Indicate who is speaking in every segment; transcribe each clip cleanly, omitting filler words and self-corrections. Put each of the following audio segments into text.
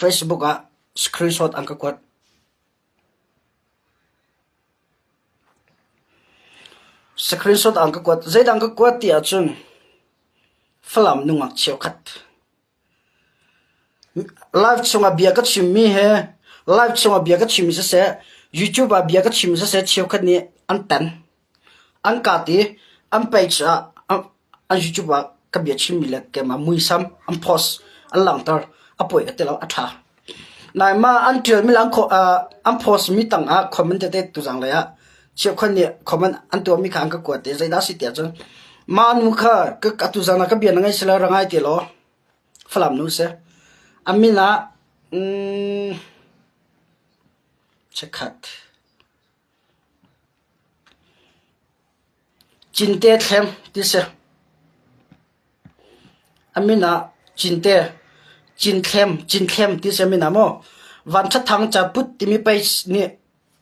Speaker 1: Facebook อะ screenshot อังกะกวดscreenshot อังกะกวดใจดังกะกวดติอาจุนฝรั่งนุ่งอักเชียวขัด live ชงอาเบียกชิมมีเฮ live ชงอาเบียกชิมเสะ YouTube อาเบียกชิมเสะเชียวขัดนี้อันตันอันกาตีอันไปจ้าอัน YouTube กะเบียชิมมีเล็กแกมามุยซ้ำอัน post อันหลังตาอป่วยแต่เราอัฐานายมาอันเดียวมีหลังอัน post มีตั้งcomment เด็ดตัวจังเลยเชียวขัดนี้ comment อันตัวมีข้างกะกวดใจได้สิเดียจังมานุค่ะก็กตุจังนักเบียนไงสิละรังไงตีโลฝรั่งนู้เสอามินะเช็คขัดจินเตะเข้มดิเสอามินะจินเข้มดิเสมินะโมวันชัดทางจะพุทธิมีไปนี่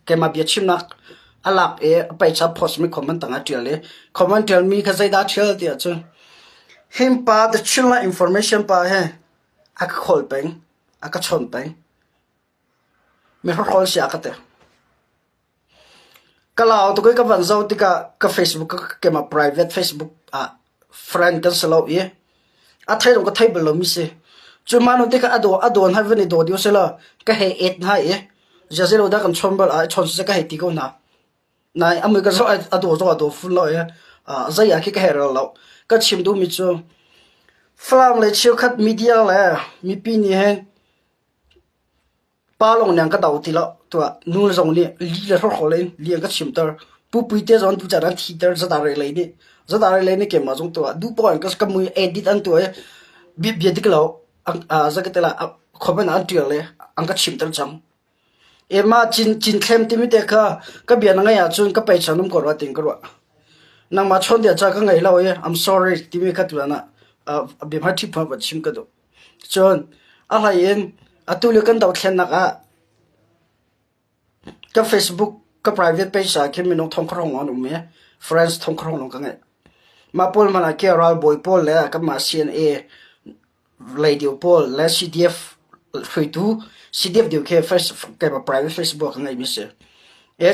Speaker 1: แกมาเบียชิมนักอลักไปชับโพสมีคอมเมนต์ต่างๆเดียวเลยคอมเมนต์เดียวมีแค่ใจด่าเชียวเดียวจ้ะหิมป้าจะชิมละอินฟอร์เมชันป้าเฮอาก็คอลไปอาก็ชนไปไม่รู้คอลเสียกันเถอะก็เราตัวก็วันเสาร์ที่ก็ Facebook ก็มา private Facebook friend กันสลาวไทยตรงก็ไทยเบลล์มิเสจุดมาโน้ตที่ก็อดวนให้วันนี้โดดเดียวเสละก็ให้ให้จะเสละได้กันชนเบลชนจะก็ให้ตีกันนะนายอเมริกาจะอดฟุ้งเลยใจอยากคิดแค่เราแล้วก็ชิมดูมิจูฝรั่งเลยเชี่ยวขัดมีเดียเลยมีปีนี้เองป้าลงเนี่ยก็ดาวตีแล้วตัวนู่นส่งเนี่ยลีเลยเขาขอเลยเลี้ยงก็ชิมเตอร์ปุ๊บเตอร์จอนดูจากนั้นทีเตอร์จะได้เลยนี่เก็บมาจงตัวดูปอยก็มือเอดิตอันตัวบีบที่เราจะก็แต่ละคอมเมนต์อันเดียวเลยอันก็ชิมเตอร์จังมาจินเข้มที่มีเด็กก็เบียนไงจุนก็ไปฉันนุ่มกว่าติงกว่านังมาชนเดียจาก็ไงเราI'm sorry ที่มีขัดตัวน่ะเบียนให้ที่พอบัดชิมก็ดูจนอะไรตัวเลือกกันดาวเทียนนักก็ Facebook ก็ private page แค่มีน้องทองครองน้องเมีย friends ทองครองน้องกันไงมาพูดมันเกี่ยวกับ boy พูดแล้วก็มา CNA radio พูดและ CDF คุยดู CDF เดียวแค่แค่มา private Facebook กันไงมิเส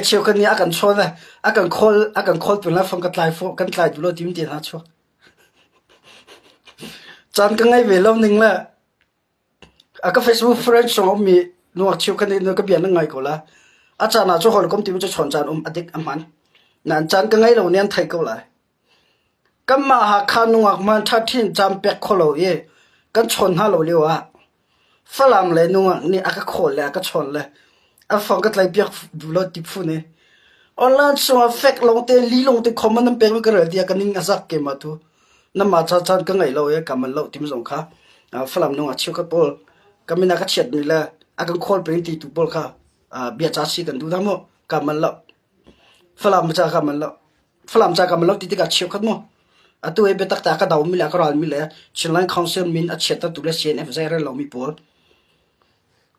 Speaker 1: เชียวกันนี้กันชนเลยกัน call เป็นแล้วฟังกันไลฟ์กันไลฟ์ดูแล้วทีมเดียร์ชัวจันกันไงเวลาหนึ่งละก็ Facebook friends ส่งมีนัวเชียวกันนี้นัวก็เบียนนั่งไงกูละอาจารย์น่ะช่วยคนก็ทีมจะชนจันอดีตมันนั่นจันกันไงเราเนี่ยไทยกูละก็มาหาขานัวมันทัดทิ้งจำเป็กคนเรากันชนหาเราเรียวฝรั่งเลยนัวนี่ก็โคเลยก็ชนเลยฟังกันไลฟ์เบียดูแล้วติดฟุ้งออนไลน์ส่งเฟกลงเตลีลงเตคอมมันนั่นเป็นก็เรื่องเดียวกันนี่สักเกมตัวนั่นมาจันกันไงเรากันมันเราทีมส่งค่ะฝรั่งนัวเชื่อกับปอลก็ไม่น่าก็เฉียดนี่แหละกันคอลเป็นที่ตัวปอลค่ะเบียร์จ้าสิกันดูทั้งหมดกันมันเราฝรั่งมาจากกันมันเราฝรั่งจากกันมันเราติดกับเชื่อกันหมดตัวเองตักตาก็ดาวมิลล์ก็รอมิลล์ชิลล์คอนเซิลมินเฉียดตัวเลเซียนใจเรื่องเรามีปอล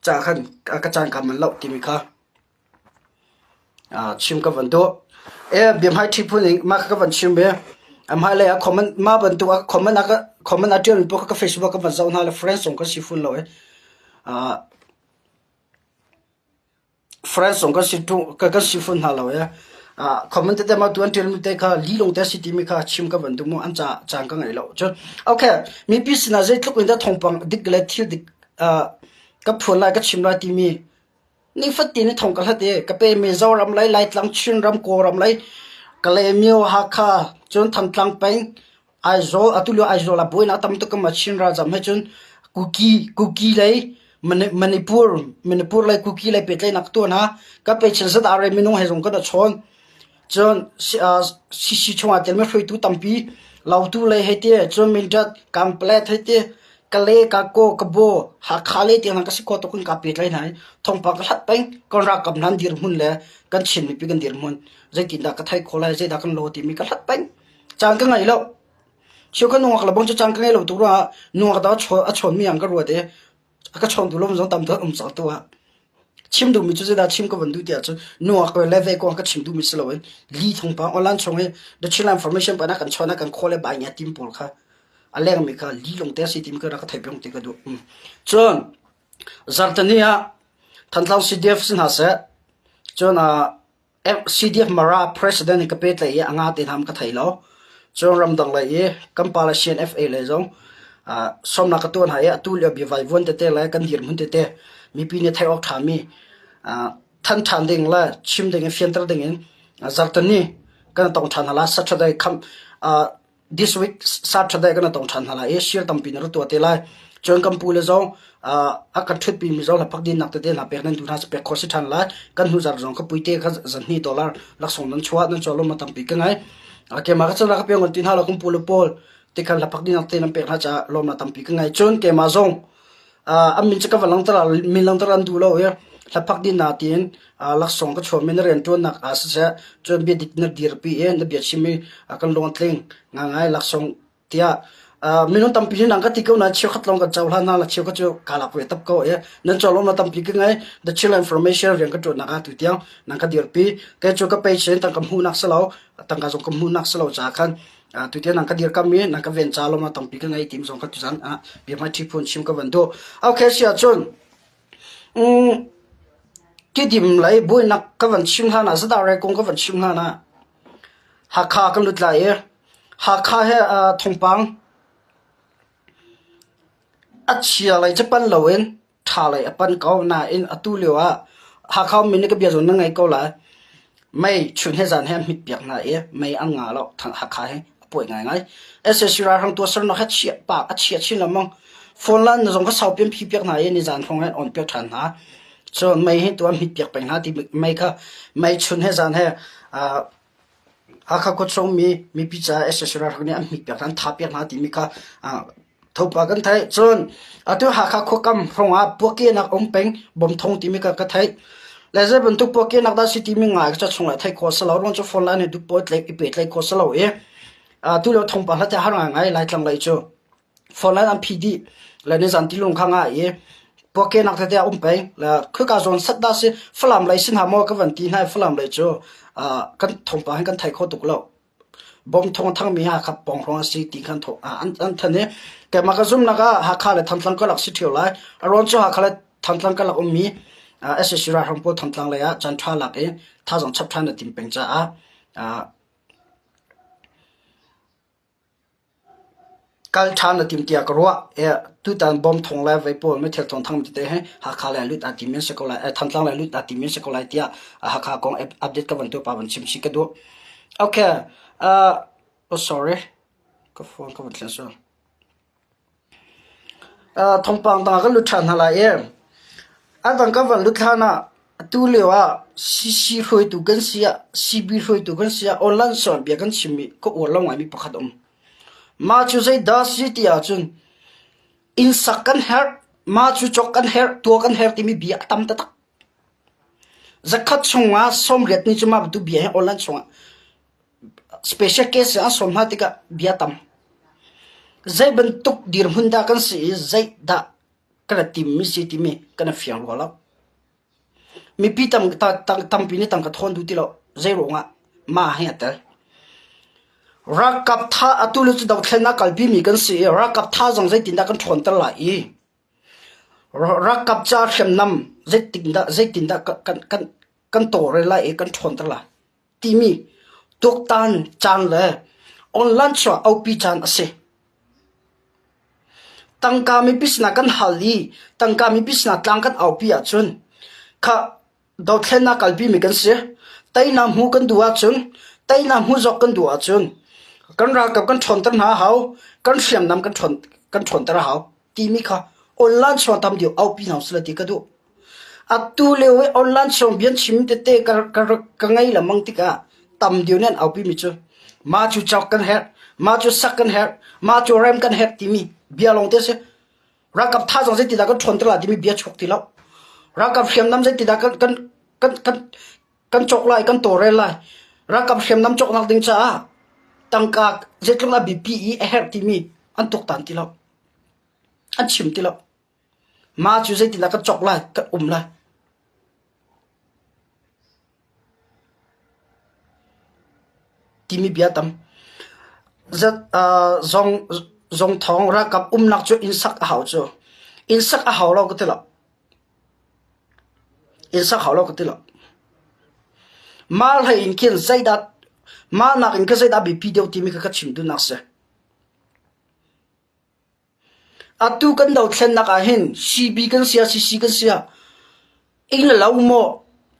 Speaker 1: จากกันกระจายกันมันเล่าที่มีค่ะชิมกับวันตัวเบียมให้ที่พูดเองมากับวันชิมเบให้เลยคอมเมนต์มาวันตัวคอมเมนต์อันเดียวมีพวกกับ Facebook กับวันเสาร์นั่นแหละ friends ส่งก็สิฟุ้งเลยfriends ส่งก็สิฟุ้งนั่นเลยคอมเมนต์แต่มาตัวอันเดียวมีแต่ค่ะลีลงแต่สิที่มีค่ะชิมกับวันตัวมันอันจางกันไงแล้วจนโอเคมีพิษนะใจทุกคนจะทงปังดิกเลยที่ดิกก็พูดอะไรก็ชิมอะไรที่มีนี่ฟัดตีนี่ทงกันละเดก็เป็นเมจารำไรไล่ตั้งชินรำโกรำไรก็เลยมีหักค่ะจนทำตั้งไปไอโซตุลิโอไอโซละบุยนะทำตัวก็มาชินราจำให้จนคุกกี้เลยมณีปูร์เลยคุกกี้เลยเป็ดเลยนักตัวนะก็เป็นชั้นสุดอะไรไม่น้องให้ส่งก็ได้ชนจนสิชงอาเตลไม่เคยตัวตั้งปีเราตัวเลยให้เตี้ยจนมินจัดกัมเพลตให้เตี้ยก็เลยก็กบหาขาเลยที่นั่นก็สิโคตรคนกับเป็ดเลยนะทงปักหัดไปก่อนรักกับนั้นดีร์มุนเลยกันชินมีปีกันดีร์มุนใจกินดักก็ไทยโคลายใจดักกันโลที่มีก็หัดไปจางกันไงแล้วเชื่อกันนัวกระบองจะจางกันไงแล้วตัวนัวก็ต้องชนมีอย่างก็รัวเดก็ชนตัวลมสองตำตัวสองตัวชิมดูมิจุดได้ชิมก็วันดูเดียวจะนัวก็เลเวก็ก็ชิมดูมิสลอยลีทงปังออนไลน์ชงให้เดชิลอินฟอร์เมชันไปนักกันชนนักกันโคเลยบายเนี่ยทีมโพลค่ะอะไรก็มีค่ะลีลงแต่สิทีมก็รักไทยไปลงตีก็ดูจน zartania thanlang CDF sin hase chona CDF mara president ka pet lai anga tin ham ka thailo chon ramdang lai kampala CNFA lai jong somna ka ton hai atul ya bi vai von te lai kan hir mun te mi pi ne thai ok thami than than ding la chim ding fienter ding in zartani kan tong than hala saturday kham this week saturday kan tong than hala share tampi na to te lai chon kam pule jong akan thut pi mi jong la phak din nak te na pek nan du na se pek khosi than la kan hu jar jong ka puite kha zanni dollar lak song nan chwa nan cholo ma tampi ka ngai ke ma ka chana ka pe ngon tin hala kum pule pol te kan la phak din nak te nan pek na cha lo ma tampi ka ngai chon ke ma jong amin chaka walang tara min lang tara du lo ya la phak din na tin lak song ka chom min ren ton nak as se chon bi dik na dir pi na bi chimi akan long tling ngai lak song tia minun tampi nang ka tikau na chiu khatlong ka chawla na la chiu ka chu kala pwe tap ko ya nan cholom na tampi ka ngai the chill information reng ka tu na ka tu tiang nang ka dir pi ka chu ka page chen tang kam hu nak salo tang ka jong kam hu nak salo cha khan tu tiang nang ka dir kam mi nang ka ven cha lo na tampi ka ngai tim jong ka tu jan bi ma thi phun chim ka ban do okay sia chon ki dim lai boi nak ka van chim ha na zada re kong ka van chim ha na ha kha ka lut la ye ha kha he thongpang achia lai chapan loen tha lai apan kau na in atulewa ha khau min ka bia zon na ngai ko la mai chun he zan he mit piak na mai anga lo thang ha kha he poi ngai ssc ra hang to sar na ha chia pa achia chin lamang phone lan zong ka sau pem phi piak na ni zan phong han on piak than ha so mai he to mit piak pa na ti mai kha mai chun he zan he ha kha ko chong mi pi cha ssc ra hang ni am mit piak than tha piak na ti mi kha thopa kan thai chon atu ha kha khokam phronga poke nak ompeng bom thong ti mi ka thai leje bun tu poke nak da city mi nga cha chunga thai ko salo ron chu phone line du pot lek ipet lek ko salo tu lo thong pa la ta haranga ngai lai tlang lai chu phone line am pd la ne zan ti long khanga poke nak ta ompeng la khu ka zon sat da si flam lai sin ha mo ka van ti nai flam lai chu kan thong pa kan thai kho tuk lo bom thong thang mi ha khap pong rong si ti kan tho an thane ke ma ka zum na ka ha kha le tham tlang ka lak si thio lai aron cho ha kha le tham tlang ka lak mi ssc ra hang po tham tlang le ya chan thwa lak tha jong chap than na tim peng cha kal than na tim tia ka ro tu tan bom thong la ve pol me thel thong thang mi te he ha kha le lut a ti men se ko la tham tlang le lut a ti men se ko la tia ha kha kong update ka ban to pa ban chim si ka do okay oh sorry ka phone ka batla so thongpang ta ka luthan hala adang ka van luthana tu lewa si hroi tu kan sia cb hroi tu kan sia online son bia kan chimi ko orlang ai mi pakhatom ma chu zai da si tia chun in second her ma chu chok kan her to kan her ti mi bia tam ta tak zakat chunga som ret ni chuma tu bia online chunga special case a som ha tika bia tam zai bentuk dir hunda kan si zai da kana tim mi si ti mi kana fiang wala mi pitam tam pi ni tam ka thon du ti lo zai ronga ma he ta rakap tha atulu chu daw thena kalpi mi kan si rakap tha jong zai tin da kan thon ta la rakap cha khem nam zai tin da kan to re la kan thon ta la ti mi tok tan chan le online cho au pi chan ase tangka mi pisna kan hali tangka mi pisna tlang kan au pi a chun kha do thena kalpi mi kan se taina mu kan duwa chun taina mu jok kan duwa chun kan ra kap kan thon tan ha hau kan siam nam kan thon tar hau ti mi kha online cho tam dio au pi naw sla ti ka du atu lewe online cho bian chim te ka ngai la mang ti ka tam dio nen au pi mi chu ma chu chok kan her ma chu sak kan her ma chu rem kan her ti mi bia long te se rakap tha jong se ti da kan thon tra ti mi bia chok ti lo rakap siam nam se ti da kan chok lai kan to re lai rakap siam nam chok nak ding cha tangka jetlung la bpe her ti mi an tok tan ti lo an chim ti lo ma chu se ti da kan chok lai kan lai ti mi bia tam zat zong thong ra kap nak chu insak a hau chu insak a hau lo ko tela in sa khawlo ka tilo mal hai in kin zaidat mal nak in ka zaida bi video ti mi ka chim du nak se atu kan dau thlen nak a hin cb kan sia cc kan sia in la law mo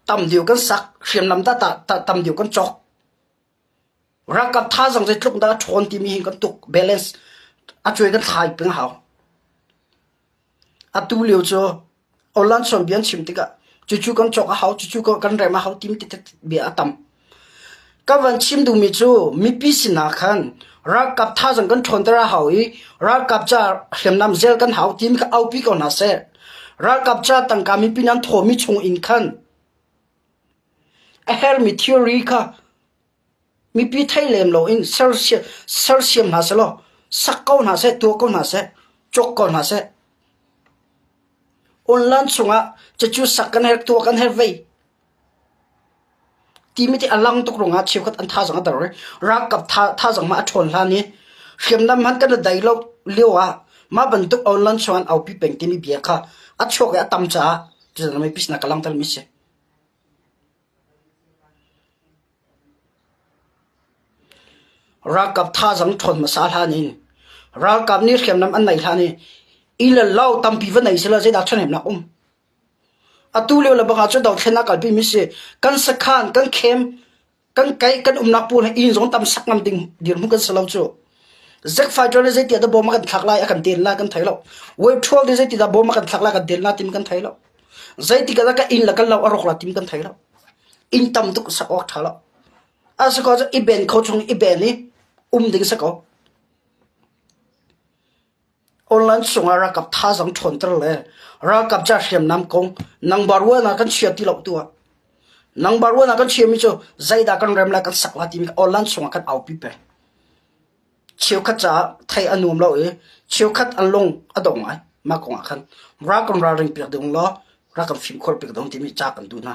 Speaker 1: tam diu kan sak hriam lam ta tam diu kan chok rakap tha jang je tluk da thon ti mi hin kan tuk balance a choi kan thai peng haw atu liu cho online champion chim tika chu kan chok a haw chu kan re ma haw tim ti bi atam ka van chim du mi chu mi pi sina khan rakap tha jang kan thon tara hawi rakap cha hriam nam zel kan haw tim ka au pi ko na se rakap cha tang ka mi pinan thomi chung in khan a hel mi theory ka mi pi thailem lo in sersiam na se lo sakko na se to ko na se chok ko na se online chunga chu sakkan her to kan her vei timiti alang tok ronga chekhat an tha jang dar rakap tha jang ma thon la ni hriam nam han kan dialogue lewa ma ban tuk online chuan au pi peng timi bia kha a chok ya tam cha chu na mai pisna kalang tal mi se rakap tha jang thon ma sa la ni rakap ni hriam nam an nai la ni ila law tam pi va nai se la je da thon hem na atu le la banga chu daw thena kal pi mi se kan sa khan kan khem kan kai kan nak pu na in zong tam sak ngam ding dir mu kan salau chu zek fighter le je ti da bom kan thak lai akan den la kan thailo wave 12 le je ti da bom kan thak la kan den la tim kan thailo zai ti ka in la kan law arok la tim kan thailo in tam tuk sa ok thala asa ko i ben kho chung i ben ni ding sa ko online sunga rakap tha jang thon tar le rakap cha hriam nam kong number 1 na kan chia ti lo tua number 1 na kan chia mi cho zaida kan rem la kan sakla ti mi online sunga kan au pi pe chiu khat cha thai anum lo e chiu khat an long adong ai ma kong khan ra kan ra ring pe dong lo ra kan phim khol pe dong ti mi cha kan du na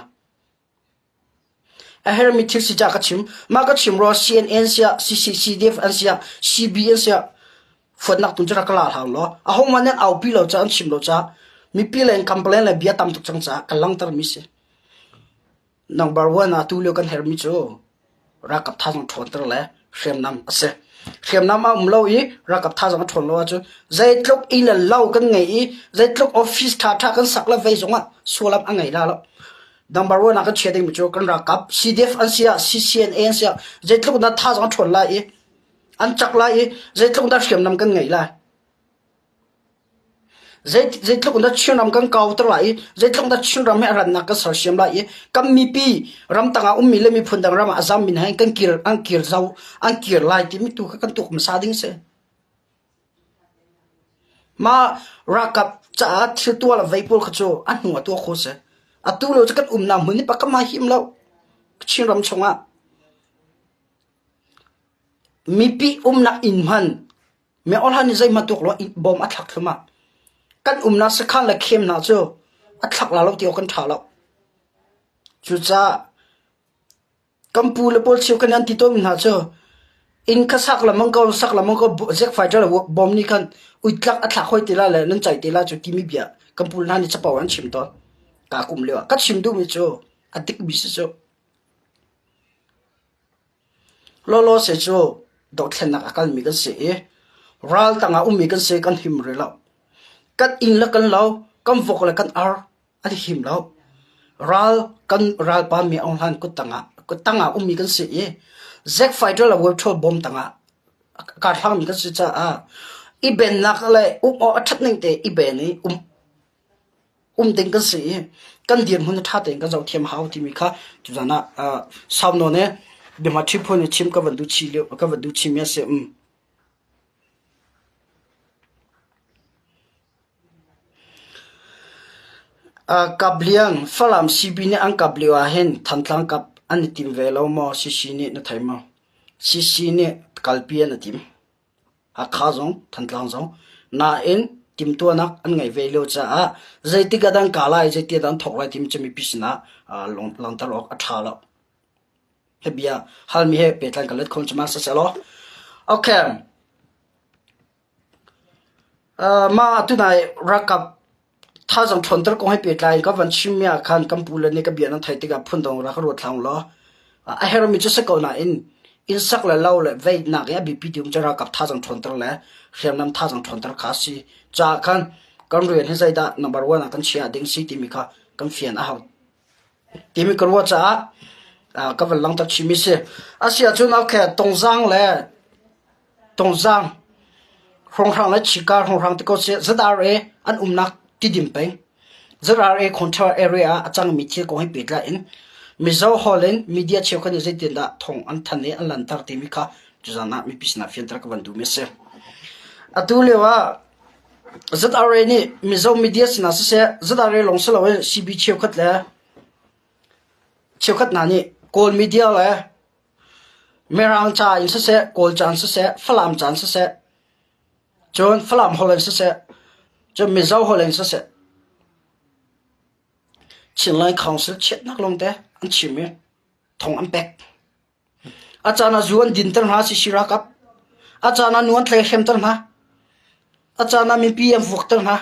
Speaker 1: a her mi thir si cha ka chim ma ka chim ro cnn sia ccdf an sia cbn sia phot nak tun chara kala haw lo a hong man au pi lo cha an chim lo cha mi pi len complain la bia tam tuk chang cha kalang tar mi se number 1 na tu lo kan her mi cho ra kap tha jang thon tar le shem nam ase shem nam am lo i ra kap tha jang thon lo chu zai tlok i la law kan ngai i zai tlok office tha kan sak la vei zonga solam angai la lo number 1 na kan cheding mi cho kan ra kap cdf an sia ccn sia zai tlok na tha jang thon la i an chak la i zai tlok da shem nam kan ngai la zai tlok da chun ram kan kaw tar lai zai tlok da chun ram he ran na ka sar shem lai kam mi pi ram tanga mi le mi phundang ram azam min hai kan kir zau an kir lai ti mi tu kan tuk ma sa ding se ma rakap cha thil tu la veipol khacho an hu to kho se atu lo chakat na mun ni pakama him lo chin ram chonga mi pi na in man me ol han zai ma tuk lo bom athak thuma kan na sa khan la khem na cho athak la lo ti kan tha lo chu cha kampu le pol chiu kan an ti to na cho in ka sak la mang ko zek fighter la bom ni kan uitlak athak hoi ti la le nan chai ti la chu ti mi bia kampu na ni chapaw an chim to ka kum lewa ka chim du mi cho atik bi se cho lo se cho do thlen na akal mi kan se ral tanga mi kan se kan him re la kat in la kan law kam vok la kan ar ali him law ral pa mi on han ku tanga mi kan se zek fighter la world tour bomb tanga ka thang mi kan se cha a i ben nak le o athat ning te i ben ni ding kan se kan dian hun tha te kan jaw them haw ti mi kha tu jana saw no ne de ma thi phone chim ka van du chi le ka van du chi me se kabliang falam sibini ang kabliwa hen thantlang kap anitim velo mo sisini na thaima sisini kalpia na tim a khazong thantlang zong na en tim to nak an ngai velo cha a zaiti gadang kalai zaiti dan thoklai tim chemi pisna long talok athala hebia halmi he petlan kalet khom chama sa selo okay ma tu nai rakap ถ้าจังทนตรก็ให้เปิดไลน์ก็วันชิมยาคันกัมพูลนี่ก็เบียนนั้นไทยติกับพุ่นตรงรักรวดทางล้อไอเฮโรมิจะสักก่อนนะอินสักเลยเล่าเลยเวนักยาบีพีดิมจะรักกับท่าจังทนตรเลยเรียนนำท่าจังทนตรคาสีจากคันกันเรียนให้ใจได้นับวันกันเชียร์ดิ้งซีติมิค่ะกันเฟียนเอาติมิกรัวจ้าก็วันหลังตัดชิมิเสียอาเซียจุนเอาแค่ตรงจังเลยตรงจังโครงทางและชิการโครงทางที่ก็เสียจะได้อันนักที่ดิมเป็นจะได้คอนโทรลแอเรียอาจารย์มีที่ก็ให้ปิดละมิเจ้าฮอลเลนมีเดียเชื่อคนจะติดได้ทงอันทันนี้อันลันตาร์ติมิค่ะจุดนั้นมีพิษนาฟินตระกันดูมิเสียดูเลยว่าจะได้นี่มิเจ้ามีเดียสินะเสียจะได้ลงสลายซีบีเชื่อคนเลยเชื่อคนนั้นนี่โกลมีเดียเลยเมรังจ่ายเสียโกลจานเสียฟลามจานเสียจนฟลามฮอลเลนเสียจนมิเจ้าฮอลเลนเสียชินไลน์คอนซิลเช็ดนักลงเตะอันชิมทงอันเป็กอาจารย์จวนดินเตอร์มาสิชิรักับอาจารย์นวลเทเลเข้มเตอร์มาอาจารย์มีพีเอ็มฟุกเตอร์มา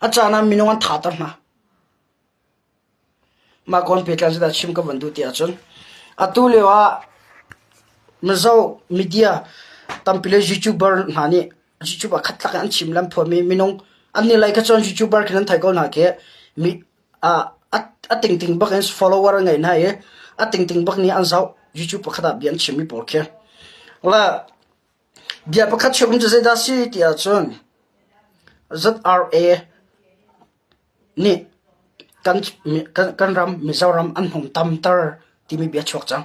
Speaker 1: อาจารย์มีนวลถาเตอร์มาก่อนเปิดการแสดงชิมกับวันดูที่อาจารย์ตูเลว่ามิเจ้ามีเดียตั้มพิเลยูทูบเบอร์นานี่ยูทูบขัดลักอันชิมลำพอมีน้องอันนี้ไลค์กับจอนยูทูบเบอร์กันไทยก็น่าเกะมีติงบักเอง follower ไงนะติงบักนี่อันเจ้า YouTube ขัดเบียนชิมมีปอร์เกะแล้วเบียร์ประคัดชมจะได้ได้สิที่อาจารย์ ZRA นี่กันรำมิจารำอันหงตำตร์ที่มีเบียร์ชกจัง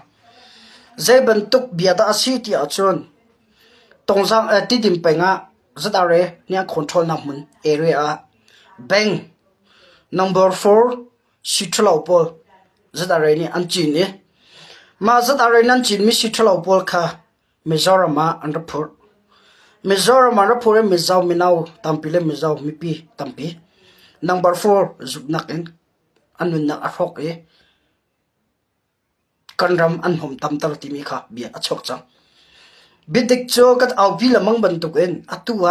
Speaker 1: ใจบรรทุกเบียร์ได้สิที่อาจารย์ตรงจังที่ดิมไปงะ ZRA เนี่ย control นำมัน area bank number 4สิทธิ์เราพอจะได้เรนี่อันจีนเนี่ยมาจะได้เรนอันจีนมีสิทธิ์เราพอค่ะมิจารมาอันรับพูดมิจารมารับพูดมิจารมีนาวตั้มปีเลยมิจารมีปีตั้มปี number 4จุดนักเองอันนู้นนักอักขระกันรำอันหอมตั้มตลอดที่มีค่ะเบียอัชกจังบิดเด็กโจกัดเอาพิลมังบรรทุกเองอัตัว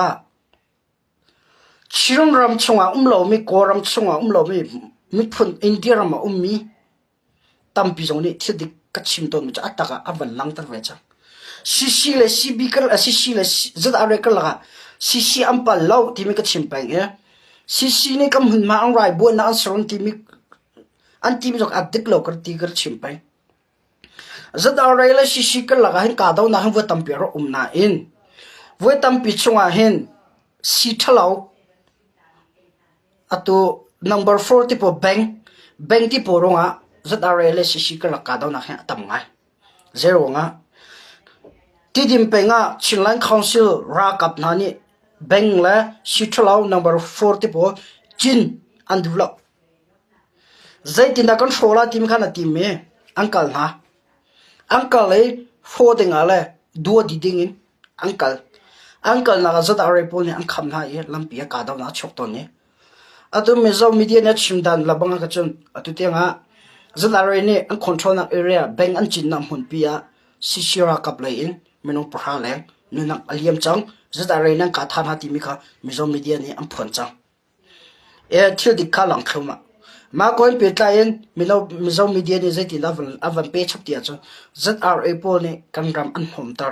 Speaker 1: ชิรรำชงอาเรามีกอรำชงอาเรามีพุ่นอินเดียรำมีตั้มปีจงนี้ที่เด็กกัดชิมต้นมันจะอัตตะอันหลังตระเวจังซีเลยซีบีกันซีเลยจะอะไรกันล่ะซีอันปัลเล่าที่มีกัดชิมไปเงี้ยซีนี่ก็หุ่นมาอันไรบัวน่าอันสรที่มีจงอัดเด็กเล่ากันที่กัดชิมไปจะอะไรเลยซีกันล่ะเห็นกาดาวน่าเห็นวัวตั้มปีเราน่าเองวัวตั้มปีชงอาเห็นซีทะเลาตัว number 4ที่พอแบงที่พอรงอ่ะจะอะไรเลยสิกันละกาดาวนักเห็นตั้มไง zero งะที่ดิมเป็นอ่ะชินไลน์คอนซิลรักกับนั่นนี่แบงและสิทธิ์เรา number 4ที่พอจินอันดูละใจที่นักการโชว์ละทีมขันทีมเองอังกัลเลยโฟดิงอะไรดัวดีดิ้งอังกัลนักจะอะไรพวกนี้อังคำนะเอลำปีกาดาวนักชกตัวนี้ตัวมิจารมีเดียเนี่ยชิมดันลับบังกันจนตัวเตียงอ่ะจะอะไรนี่อันคอนโทรลนักเอเรียแบงอันจินนำหุ่นปีอ่ะสิรักกับเลยไม่น้องประหารแรงนู่นนักอเลียมจังจะอะไรนั่งกาทานหาที่มีค่ะมิจารมีเดียนี่อันผ่อนจังเที่ยวดิคาหลังเข้ามาก่อนเปิดไลน์มิจารมีเดียนี่จะติดอันเปชับเดียจนจะอะไรพวกนี้กันรำอันหอมตา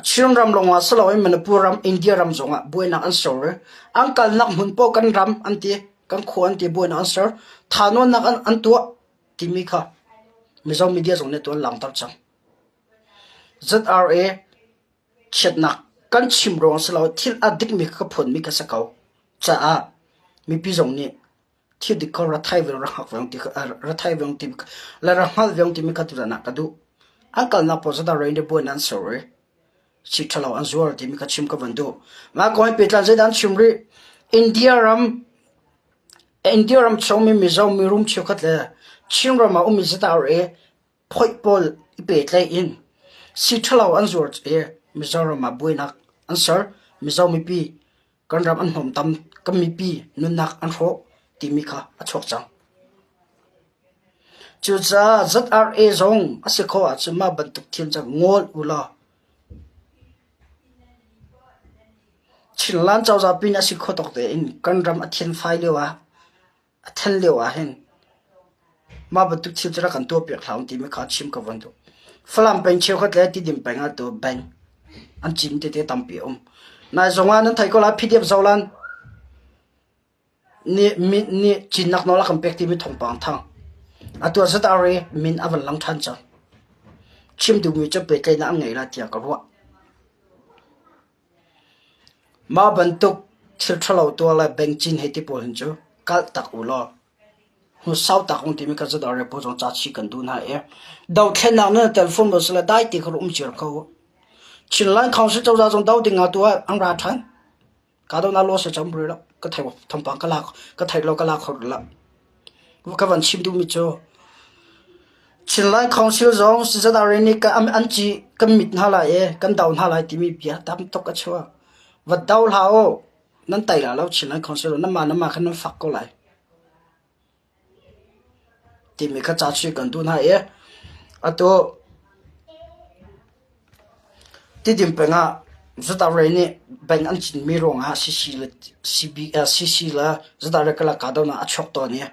Speaker 1: ชิลรำลงว่าสลายมันพูดรำอินเดียรำจงอ่ะบุยนักอันสอร์อังกัลนักหุ่นโปกันรำอันที่กันขวานที่บุยนักอันสอร์ฐานวันนักอันตัวที่มีค่ะมิจารมีเดียจงเนี่ยตัวหลังตัดจัง ZRA เช็ดนักกันชิมรองสลายที่อดีตมีขบวนมีกษัตริย์จ้ามีพี่จงเนี่ยที่ดิเขารัฐไทยเวลาหักเวลที่รัฐไทยเวลที่และรัฐฮัลเวลที่มีกตัวนักกระดูอังกัลนักพอ ZRA เนี่ยบุยนักสอร์สิทธิ์เราอันส่วนที่มีการชิมกับวันดูมาก่อนเปิดร้านเจดันชิมรีอินเดียรัมชงมีเจ้ามีรุ่มเชื่อกันเลยชิมรำมามีจะเอาพอยบอลเปิดเลยสิทธิ์เราอันส่วนมีเจ้ารำมาบุยนักอันสอร์มีเจ้ามีปีกันรำอันหอมตำก็มีปีนุ่นนักอันโหที่มีค่ะอันชกจังจุดจ้า ZRA จงอาศัยเขาอาจจะมาบรรทุกเทียนจากงอลอุลา ชินล้านเจ้าจะปีน่าสิขดตกเตอินกันรำอัฐินไฟเลวะอัฐินเลวะเห็นมาบรรทุกที่จะรักกันตัวเปียกหลาวที่ไม่ขาดชิมกับวันตัวฝรั่งเป็นเชี่ยวขัดเลยที่ดินไปงาตัวแบงอันจิมเตะตั้มเปียมนายสงวนนั้นไทยก็รับพิเดียบเจ้าลันนี่จินนักนอลักกันเป็กที่มีทงปางทางอัตัวสุดอะไรมินอวันหลังทันจ้ะชิมดูมีจะเปิดใจน้ำไงละเทียกับว่ามาบรรทุกที่ทะเลาตัวละแบงจินให้ที่ปวดหัวจ้ะกัดตักอุลอหัวเสาตักองที่มีกันสุดอะไรพอจงจัดชิกันดูนะดาวแค่นั้นเทเลโฟนเราสละได้ที่เขาอุ้มเชือกเขาชินล้านเขาสิเจ้าจะจงดาวดิ่งตัวอังราทันกาดน่าล้อเสียจำเลยละก็ไทยว่าทำปังก็ลากก็ไทยเราก็ลากเขาละว่าก็วันชิมดูมิจ้ะชินล้านเขาสิจงสิจะอะไรนี่ก็อันจีก็มิดหาละกันดาวหาละที่มีเบียร์ตามตกก็ชัววัดดาวหาโอนั่นไต่ละแล้วชินล้านเขาสิเราน้ำมาขันน้ำฝักก็ไหลที่มีข้าจัดชิกันดูนะอัตัวที่ดิมเป็นอ่ะสุดท้ายนี่เป็นอันจินมีโรงอ่ะซีละสุดท้ายก็ละกาดนะอัดชกตัวเนี่ย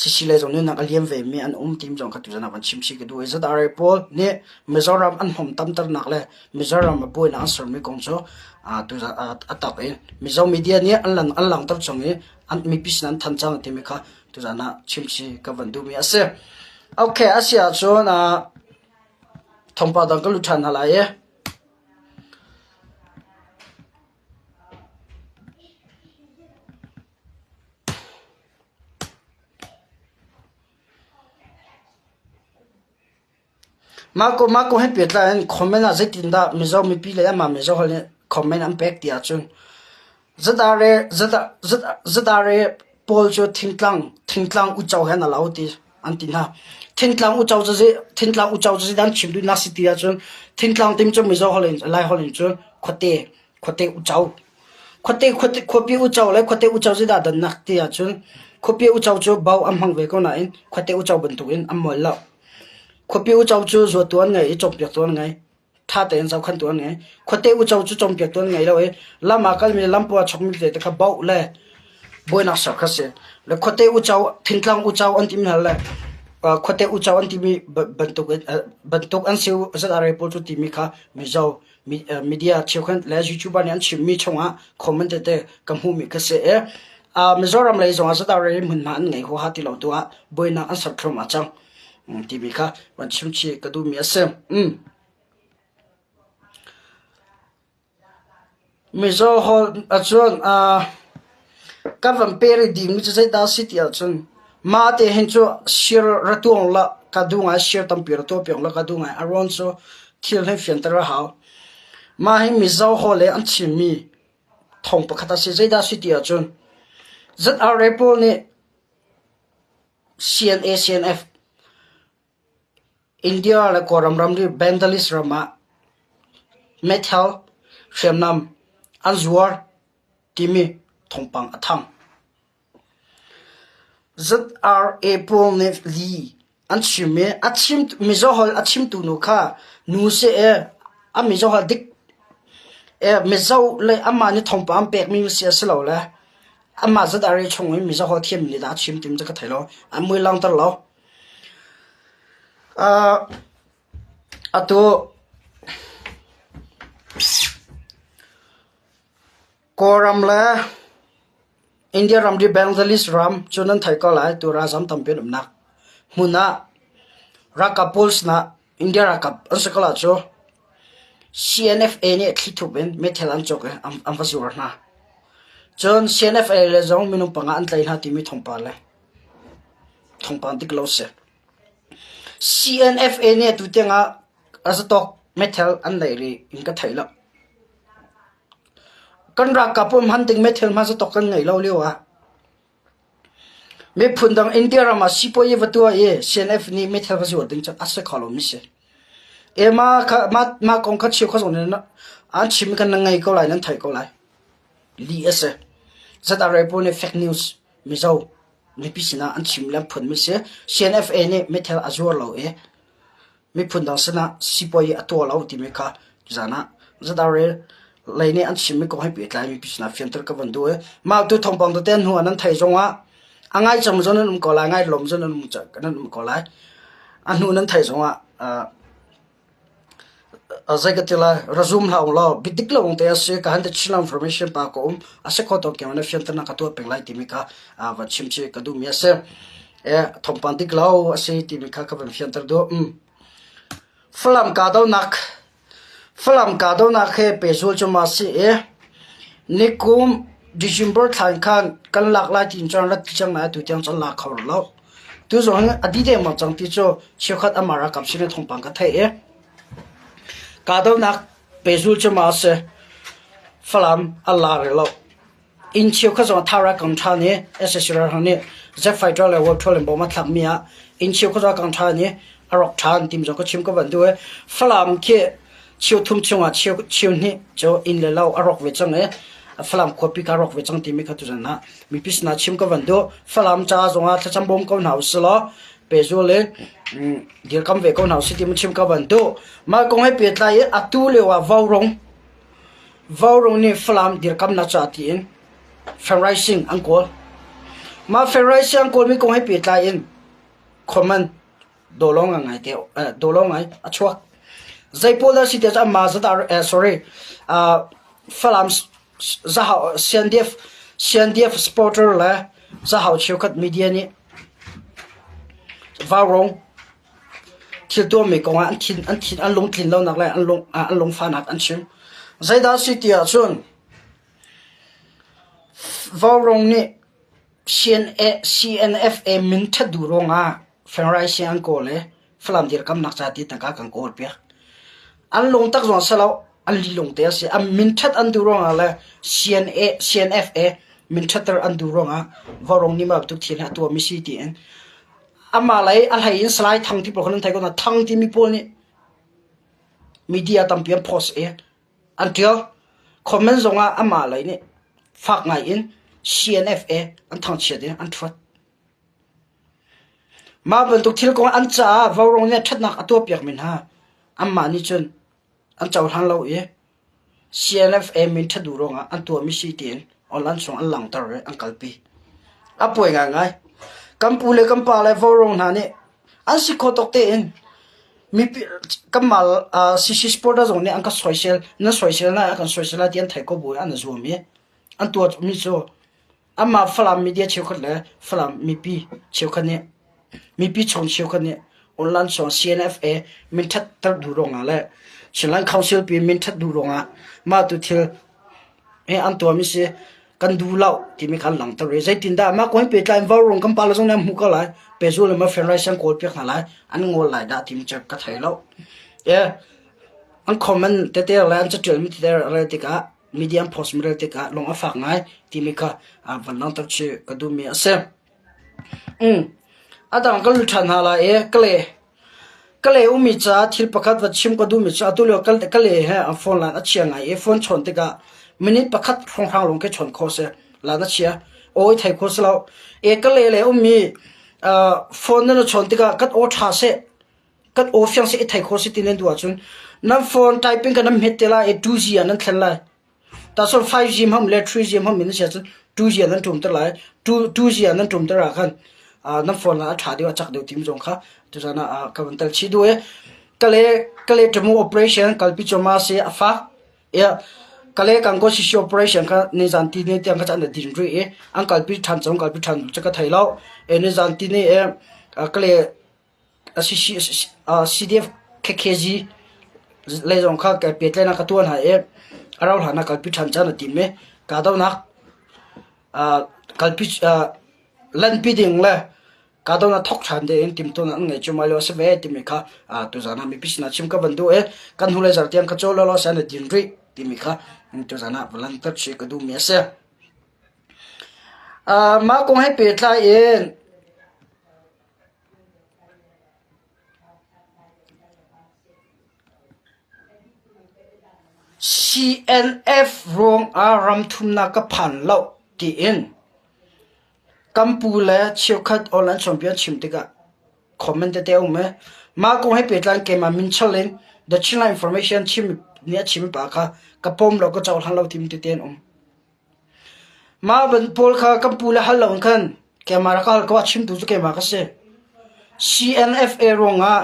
Speaker 1: ซีเลยตรงนี้นักเลี้ยงเวมีอันทีมจงขัดตัวนะวันชิมชิกันด้วยสุดท้ายพอเนี่ยมิโซรัมอันผมตั้มตระหนักเลยมิโซรัมมาป่วยนะอันสมมีกงโจตัวอัดตับมิโซมีเดียเนี่ยอันหลังตับจงอันมีพิษนั้นทันจังที่มีค่ะตัวนะชิมชิกับวันดูมีอาเซียโอเคอาเซียโซนะทงปาดังก็ลุชันอะไรมาโกให้เปลี่ยนแล้วคอมเมนต์อะไรติดด่ามิโซมีปีเลยมามิโซเขาเนี่ยคอมเมนต์อันเป็กที่อาจุนจะได้พอลจะทิ้งกลางอุจจาระนั่นแล้วที่อันที่น่ะทิ้งกลางอุจจาระดันชิมดูน่าสิที่อาจุนทิ้งกลางทีมจะมิโซเขาเลยไล่เขาเลยจุนขวดอุจจาระขวดอุจจาระเลยขวดอุจจาระดันนักที่อาจุนขวดอุจจาระจะเบาอันหังเวก็น่ะขวดอุจจาระบรรทุกอันหมดแล้วขวดอุจจาระจะตัวตัวไงจบเปียกตัวไงถ้าแต่ยังสำคัญตัวไงขวดอุจจาระจะจบเปียกตัวไงแล้วลำมาก็มีลำปัวชกมีแต่ก็เบาเลยบ่อยนักสักเสียแล้วขวดอุจจาระทิ้งกลางอุจจาระอันที่มีอะไรขวดอุจจาระอันที่มีบรรทุกอันเสียวจะอะไรพอจุดที่มีค่ะมีเจ้ามีเดียเชี่ยวชาญและยูทูบเนี่ยอันชิมมีช่องอ่ะคอมเมนต์เตะกับหูมีก็เสียมิโซรัมเลยส่งจะอะไรมันมันไงหัวหัดที่เราตัวบ่อยนักอันสักครั้งมาจังที่มีค่ะวันชิมชีก็ดูมีเสียมิโซฮอลจวนกับวันเปรีดีมิจะใช้ดาวสิที่จวนมาเตเห็นชัวเชียร์รัตัวละกัดูงาเชียร์ตั้มปีรัตัวเปียงละกัดูงาอารอนโซที่เราเห็นตระหาวมาให้มิโซฮอลเลยอันชิมีทงประคัตเสียใจดาวสิที่จวนจัดอะไรพวกนี้ CNFอินเดียและกอรัมรัมดีแบนดัลิสรามาเมทัลเชียมนำอันซัวร์ที่มีทงปังอัฐัง ZRA พวกนี้ลีอันชิมมิโซฮอลอันชิมตุนุค่ะนูเสียมิโซฮอลดิกมิโซเลยมานี่ทงปังเป็กมีเสียสลาวเลยมา ZRA ชงมิโซฮอลเทียมนี่ดาชิมติมจะกระไทยแล้วมือลังตลอดตัวกอรัมละอินเดียรัมดีแบงก์ลิสรัมจนนั้นไทยก็หลายตัวราชำทำเป็นนักมุนะรักกับพลส์นะอินเดียรักกับอันสกัลจ้ะ CNFA เนี่ยที่ถูกเป็นไม่เท่านั้นจบเลยอันฟังสุรนะจน CNFA เลยจงมีนุ่มปังอันไทยนะที่มีทงปานเลยทงปานที่กลอสCNFA เนี่ยตัวเต็งอ่ะอาจจะตกเมทัลอันไหนเลยอินก็ไทยละกันรักกับผมหันถึงเมทัลมาจะตกกันไงเล่าเลี้ยวอ่ะไม่พูดดังอินเดียรามาสิปอยวัตถุCNF นี่เมทัลก็จะวัดถึงจะอาศัยขลุ่มมิเสมาคงคัดเชื่อข้อสงสัยนะอันชิมกันยังไงก็ไล่นั่นไทยก็ไล่ลีเอสจะได้อะไรพวกนี้ fake news ไม่เจ้ามีพิษณะอันชิมแล้วผลไม่เสีย CNFA เนี่ยไม่เท่าอาจจะเราไม่พูดดังสนะสิปอยตัวเราที่ไม่ค่ะจะนะจะได้ เลยนี่อันชิมไม่ก็ให้เปลี่ยนใจมีพิจารณาเฟียนตระกันด้วยมาตัวทองปองตัวเต้นหัวนั้นไทยจงวะง่ายจำจนนั้นมันก็ลายง่ายลมจนนั้นมันจะกันนั้นมันก็ลายอันนู้นนั้นไทยจงวะใจก็ที่ละระซุ่มหาองเราบิดดิกละองเตะเสียการที่ชิลล์ information ปากก็อาศัยข้อตัวเกี่ยวกับเฟียนตระนักตัวเป็นไรที่มีค่ะวัดชิมเชก็ดูมีเสียทองปันดิกละอาศัยที่มีค่ะกับเฟียนตระดูฝรั่งกาดาวนักฝรั่งกาดาวนักเฮเปซูจมาสินิคุมDecember ทางกันหลักหลายที่จังรัฐจังไหนตัวจังจังหลักเขาแล้วตัวส่วนอดีตมาจังที่จะเชื่อขัดอเมริกาสิ่งที่ทงปังกันไทยกาดาวนักเปซูจมาสิฝรั่งอัลลาห์แล้วอินเชื่อขัดจังทารักกังชาเนี่ยเอเสระเนี่ยจะไฟจอเลยว่าทั่วเลยบอกมาทำมีอ่ะอินเชื่อขัดจังกังชาเนี่ยอรกชานทีมจังก็ชิมกันด้วยฝรั่งที่เชื่อทุ่มชงอ่ะเชื่อนี่จะอินเลยเราอรกเวจังเนี่ยฝรั่งขวบพิการรกเวจังทีมีขัดตุจันนะมีพิษนาชิมกันด้วยฝรั่งจ้าจงอ่ะถ้าจำบ่มกันหนาวสิละเปจูเลยเดี๋ยวคำเวกันหนาวสิทีมันชิมกันด้วยมาคงให้เปลี่ยนใจอัตุเลว่าวาวรงนี่ฝรั่งเดี๋ยวคำน่าจะตีนเฟรนไรซิงอังกอลมาเฟรนไรซิงอังกอลมีคงให้เปลี่ยนใจคอมเมนต์โดลงไงเดียวโดลงไงชัวใจพอลสิเดียจะมาจะตาsorryฝรั่งจะหาเซียนเดียฟสปอร์เตอร์เลยจะหาเชี่ยวขัดมีเดียนี่วาวงที่ตัวมีกงอันลงทิ้งแล้วนักเลยอันลงฟ้านักอันชิมใจดาสิเดียชวนวาวงนี่ CNFA มินทัดดูรงอ่ะเฟรนไรซิอังโกเลยฝรั่งเดียร์กำนักจัดที่ตั้งกังโกลเปียอันลงตักส่วนสลาวอันลีลงเตะสิอันมินทัดอันดูรงอะไร CNFA มินทัดอันดูรงอ่ะวารองนี่มาตุกทีนะตัวมิสิตีนอันมาเลยอันให้อินสไลด์ทั้งที่พวกคนนั้นไทยก็นะทั้งที่มีพวกนี้มีเดียตั้งเปลี่ยนโพสอันเดียวคอมเมนต์ส่งอันมาเลยนี่ฝากไงอิน CNFA อันทั้งเชียดอันทวดมาบรรทุกที่เราอันจ้าวารองเนี่ยชัดนักตัวเปียกมินฮะอันมานี่จนอันเจ้าทันเราCNFA มินทัดดูรงอันตัวมิสิตีนอันลันส่งอันหลังตระอันกัลปีอันป่วยง่ายกัมพูเลกัมปาเลวารองนั่นนี่อันสิโคตกเตนมีกัมมาซีสปอร์ตส่งเนี่ยอันก็สวยเซลนั่นสวยเซลนะอันสวยเซลที่อันไทยก็บุยอันนั้นส่วนมีอันตัวมิโซอันมาฝรั่งมีเดียเชี่ยวขัดเลยฝรั่งมีปีเชี่ยวขัดเนี่ยมีปีชงเชี่ยวขัดเนี่ยอันลันส่ง CNFA มินทัดดูรงอะไรฉะนั้นเขาเชื่อปีมินทัดดูรงมาตุเทลอันตัวมิเสกันดูเล่าที่มีการหลังตระใจตินได้มาคนเปลี่ยนใจวารองกันปาลจงเนี่ยมุกอะไรเปซูเลยมาเฟรนไรซังโกลเปียกอะไรอันงอไหลได้ที่มันจะกระเทยเล่าอันคอมเมนต์เตะอะไรอันจะเจอมิติอะไรติกะมีเดียมโพสต์มีอะไรติกะลงอัฟฟังไงที่มีค่ะวันนั้นตัดเชื่อกระดูมีเสียอันต่างก็ลุชันหาละก็เลยมีจ้าที่ประกาศว่าชิมก็ดูมีจ้าตัวเล็กก็เลยฮะโฟนหลานเชียงไงโฟนชนติกะมินิประกาศคงทางลงแค่ชนโคเสหลานเชียโอ้ยไทยโคสเราก็เลยมีโฟนนั่นชนติกะกัดโอชาเสกัดโอฟิงเสไทยโคสตินันตัวจุนนั่นโฟนไทปิ้งกันนั่นเฮตเล่า2Gนั่นเท่าไรแต่ส่วน 5G มันเล็ก 3G มันมีนั่นเสียจุน 2G นั่นจุ่มเท่าไร 2G นั่นจุ่มเท่าไรกันนั่นโฟนนั่นชาดีว่าจักเดียวทีมจงค่ะตัวนั้นกับมันเตลชีด้วยก็เลยจมูก operation กัลปิจมาเสียฟ้าก็เลยกังก็ชิช operation กันในจันทีนี่ที่อังกฤษอันเดียดรีอังกัลปิทันจงกัลปิทันจะก็ไทยแล้วในจันทีนี่ก็เลยCDF KKG เลยจงค่ะกับเปียกเลยนักตัวนั้นเราหานักกัลปิทันจันทีมกาดาวนักกัลปิลันปีดิ่งเลยกาดาวนักทกชันเดินทีมตัวนั้นไงจุมาเลวเสวทีมค่ะตัวจานามีพิษนาชิมกับบันดูกันหุ่นเลยจากที่อังกฤษโจลล์สันเดียดรีที่มีค่ะตัวจานาพลังตัดชีกดูมีเสียมาคงให้เปิดท้ายCNF รวงอารามทุมนักพันเล่าที่กัมพูเลเชียวขัดออลันแชมเปี้ยนชิมติกะคอมเมนต์เตะอุ้มมาคงให้เปิดท้ายเกมมินเชลเลนเดชิลล์อินฟอร์เมชันชิม เนี่ยชิมปากค่ะกระปมเราก็เจ้าทางเราทิมติเตียนมาบันพอลค่ะกัมพูละฮัลโหลกันแกมารักฮัลก็ว่าชิมดูจะแกมาก็เส CNFA รองอ่ะ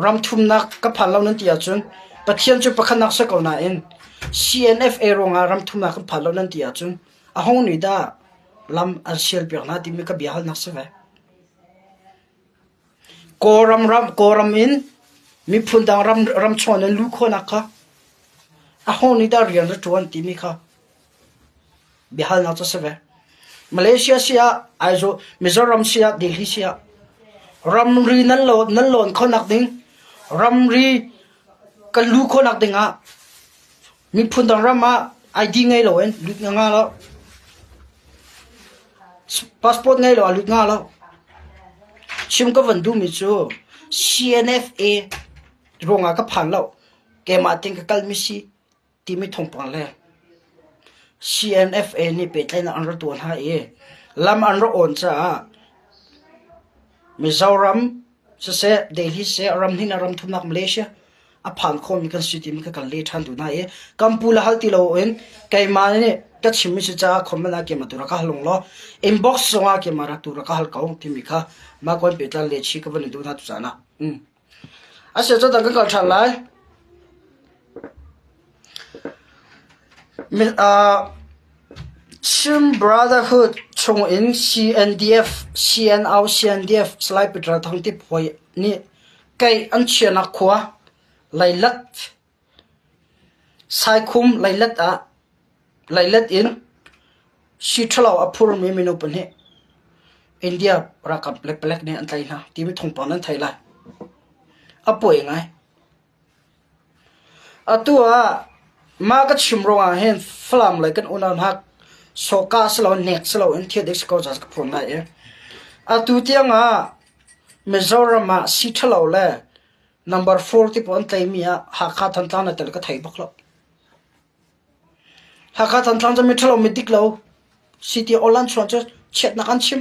Speaker 1: รำทุ่มนักกับพันเรานั่นตีอาจุนปะเทียนจุปะขนักสักเอาหน่าเอง CNFA รองอ่ะรำทุ่มนักกับพันเรานั่นตีอาจุนอ่ะห้องนี้ได้ลำอาเซียนเปียกน่าที่มีกับเบียร์นักเสวกอรำอินมีพุ่นดังรำชวนลูกคนนักค่ะอ่ะห้องนี้ได้เรียนรัฐวันที่มีค่ะเบียร์นักเสวมาเลเซียเสียไอโซมิโซรัมเสียเดลีเสียรำรีนั่นโลนคนนักดิ้งรำรีกันลูกคนนักดิ้งอ่ะมีพุ่นดังรำมาไอดีไงเหรอเอ็นลุดงาแล้วพาสปอร์ตไงเหรอลุดงาแล้วชิมก็วันดูมิจู CNFA รองอ่ะก็ผ่านแล้วแกมาติงกับกัลมิซีที่ไม่ทงปังเลย CNFA นี่เป็นอะไรนะอันรัตัวหาลำอันรัอ่อนจ้ามิโซรัมเสียเดลีเสียรัมนี่นะรัมทุนนักมาเลเซียอ่ะผ่านคนมีกันสุดที่มีกันเลทันดูนะกัมพูลาฮัลติโลเอ็นไกมาเนี่ยก็ชิมิสิจ้าคอมเมนต์อาเกมาตัวรักฮัลลงล้ออินบ็อกซ์ส่งอาเกมารักตัวรักฮัลเขาที่มีค่ะมาคนเปิดตาเลชีก็วันนี้ดูนะตุสานะอาเสียจะตั้งกันก่อนฉันเลยชิม brotherhood ชงอิน CNDF CNO CNDF สไลด์ปิดระทั้งที่พอยนี่ไก่อันเชียนักขวาไล่ลัดสายคุมไล่ลัดอินชีทลาวอพูรมีเมนูปนเนี่ยอินเดียรักกับเล็กๆเนี่ยอันไทยนะที่ไม่ทงปอนนั้นไทยละป่วยไงตัวมาก็ชิมรองเห็นฝรั่งเลยกันอุณหภูมิโซกาสโลเน็กสโลอินเทียดิสโกจัสกับผมเลยตัวเตียงมิโซรัมซีทลาวเลย number 4ที่ผมไทยมีหากขาดทันทันนั่นแต่ก็ไทยบักแล้วหากขาดทันทันจะไม่ทลาวไม่ดิกแล้วสิที่ออลันชวนจะเช็ดนักอันชิม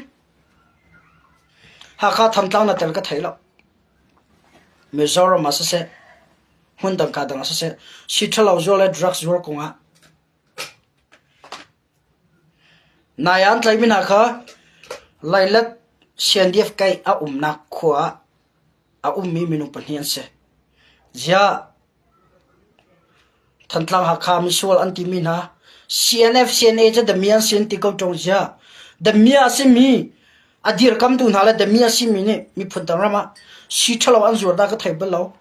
Speaker 1: หากขาดทันทันนั่นแต่ก็ไทยแล้วมิโซรัมเสียหุ่นดังกาดังเสียสิทลาวโจเลยดรักส์รักงนายอันไลมินาค่ะไลลัดเชียนเดียฟไกนักขวามีเมนูปนเฮียนเสจ้าทันทางหักขามิสวลอันที่มีนะ CNF CNA จะเดมีอันเสียนติกเอาจงจ้าเดมีอันสิมีอดีตคำตุนหาเลยเดมีอันสิมีนี่มีผลต่างรามาชีทลาวอันจวดได้ก็ไทยเบลล์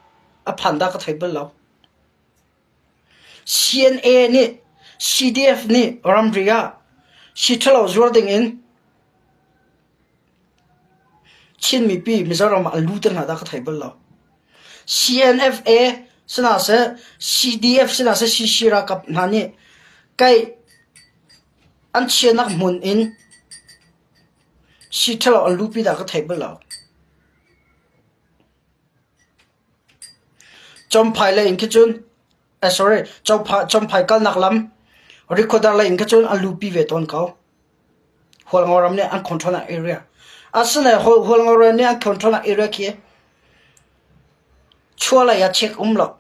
Speaker 1: พันได้ก็ไทยเบลล์ CNA นี่ CDF นี่รัมเรียชีทลาวจวดดิ่งอินชินมีปีมิจารณาลูตันหาได้ก็ไทยเบลล์ CNFA สนาเส CDF สนาเสชีรักกับนั่นนี่ไกอันเชียนักมุนอินชีทลาวลูปีได้ก็ไทยเบลล์จอมไผ่เลยอินคิจุนsorry จอมไผ่กันนักลำริคอดาเลยอินคิจุนอันลูปีเวตอนเขาหัวงอรำเนี่ยอันคอนโทรลเอเรียอาศัยหัวงอรำเนี่ยอันคอนโทรลเอเรียคีชัวร์เลยอย่าเช็คหรอก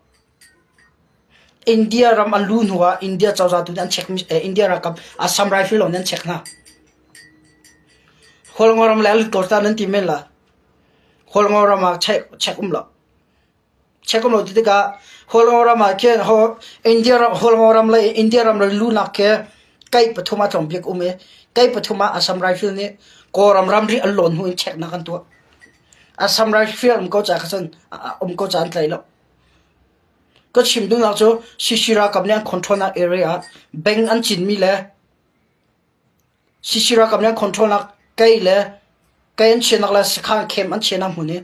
Speaker 1: อินเดียรำอันลูนหัวอินเดียเจ้าตัวนั้นเช็คอินเดียรักกับอาสัมไรฟิลนั้นเช็คนะหัวงอรำแล้วตัวตานั้นที่เมล่ะหัวงอรำมาเช็คหรอกเช็คกันหมดที่ก็หัวงอรำมาแค่หัวอินเดียหัวงอรำเลยอินเดียรำเลยลูนักแค่ใกล้ปฐมตรงเบียกใกล้ปฐมอาสัมไรฟิลนี่ก็รำรีอันหล่นหัวเช็คนักกันตัวอาสัมไรฟิลก็จะขันก็จะอันไหนแล้วก็ชิมดูนะจ๊ะชิรากับเนี่ยคอนโทรลเอเรียแบ่งอันจินมีเลยชิรากับเนี่ยคอนโทรลใกล้เลยใกล้อันเชนักเลยสักข้างเข้มอันเชนักหุ่นนี่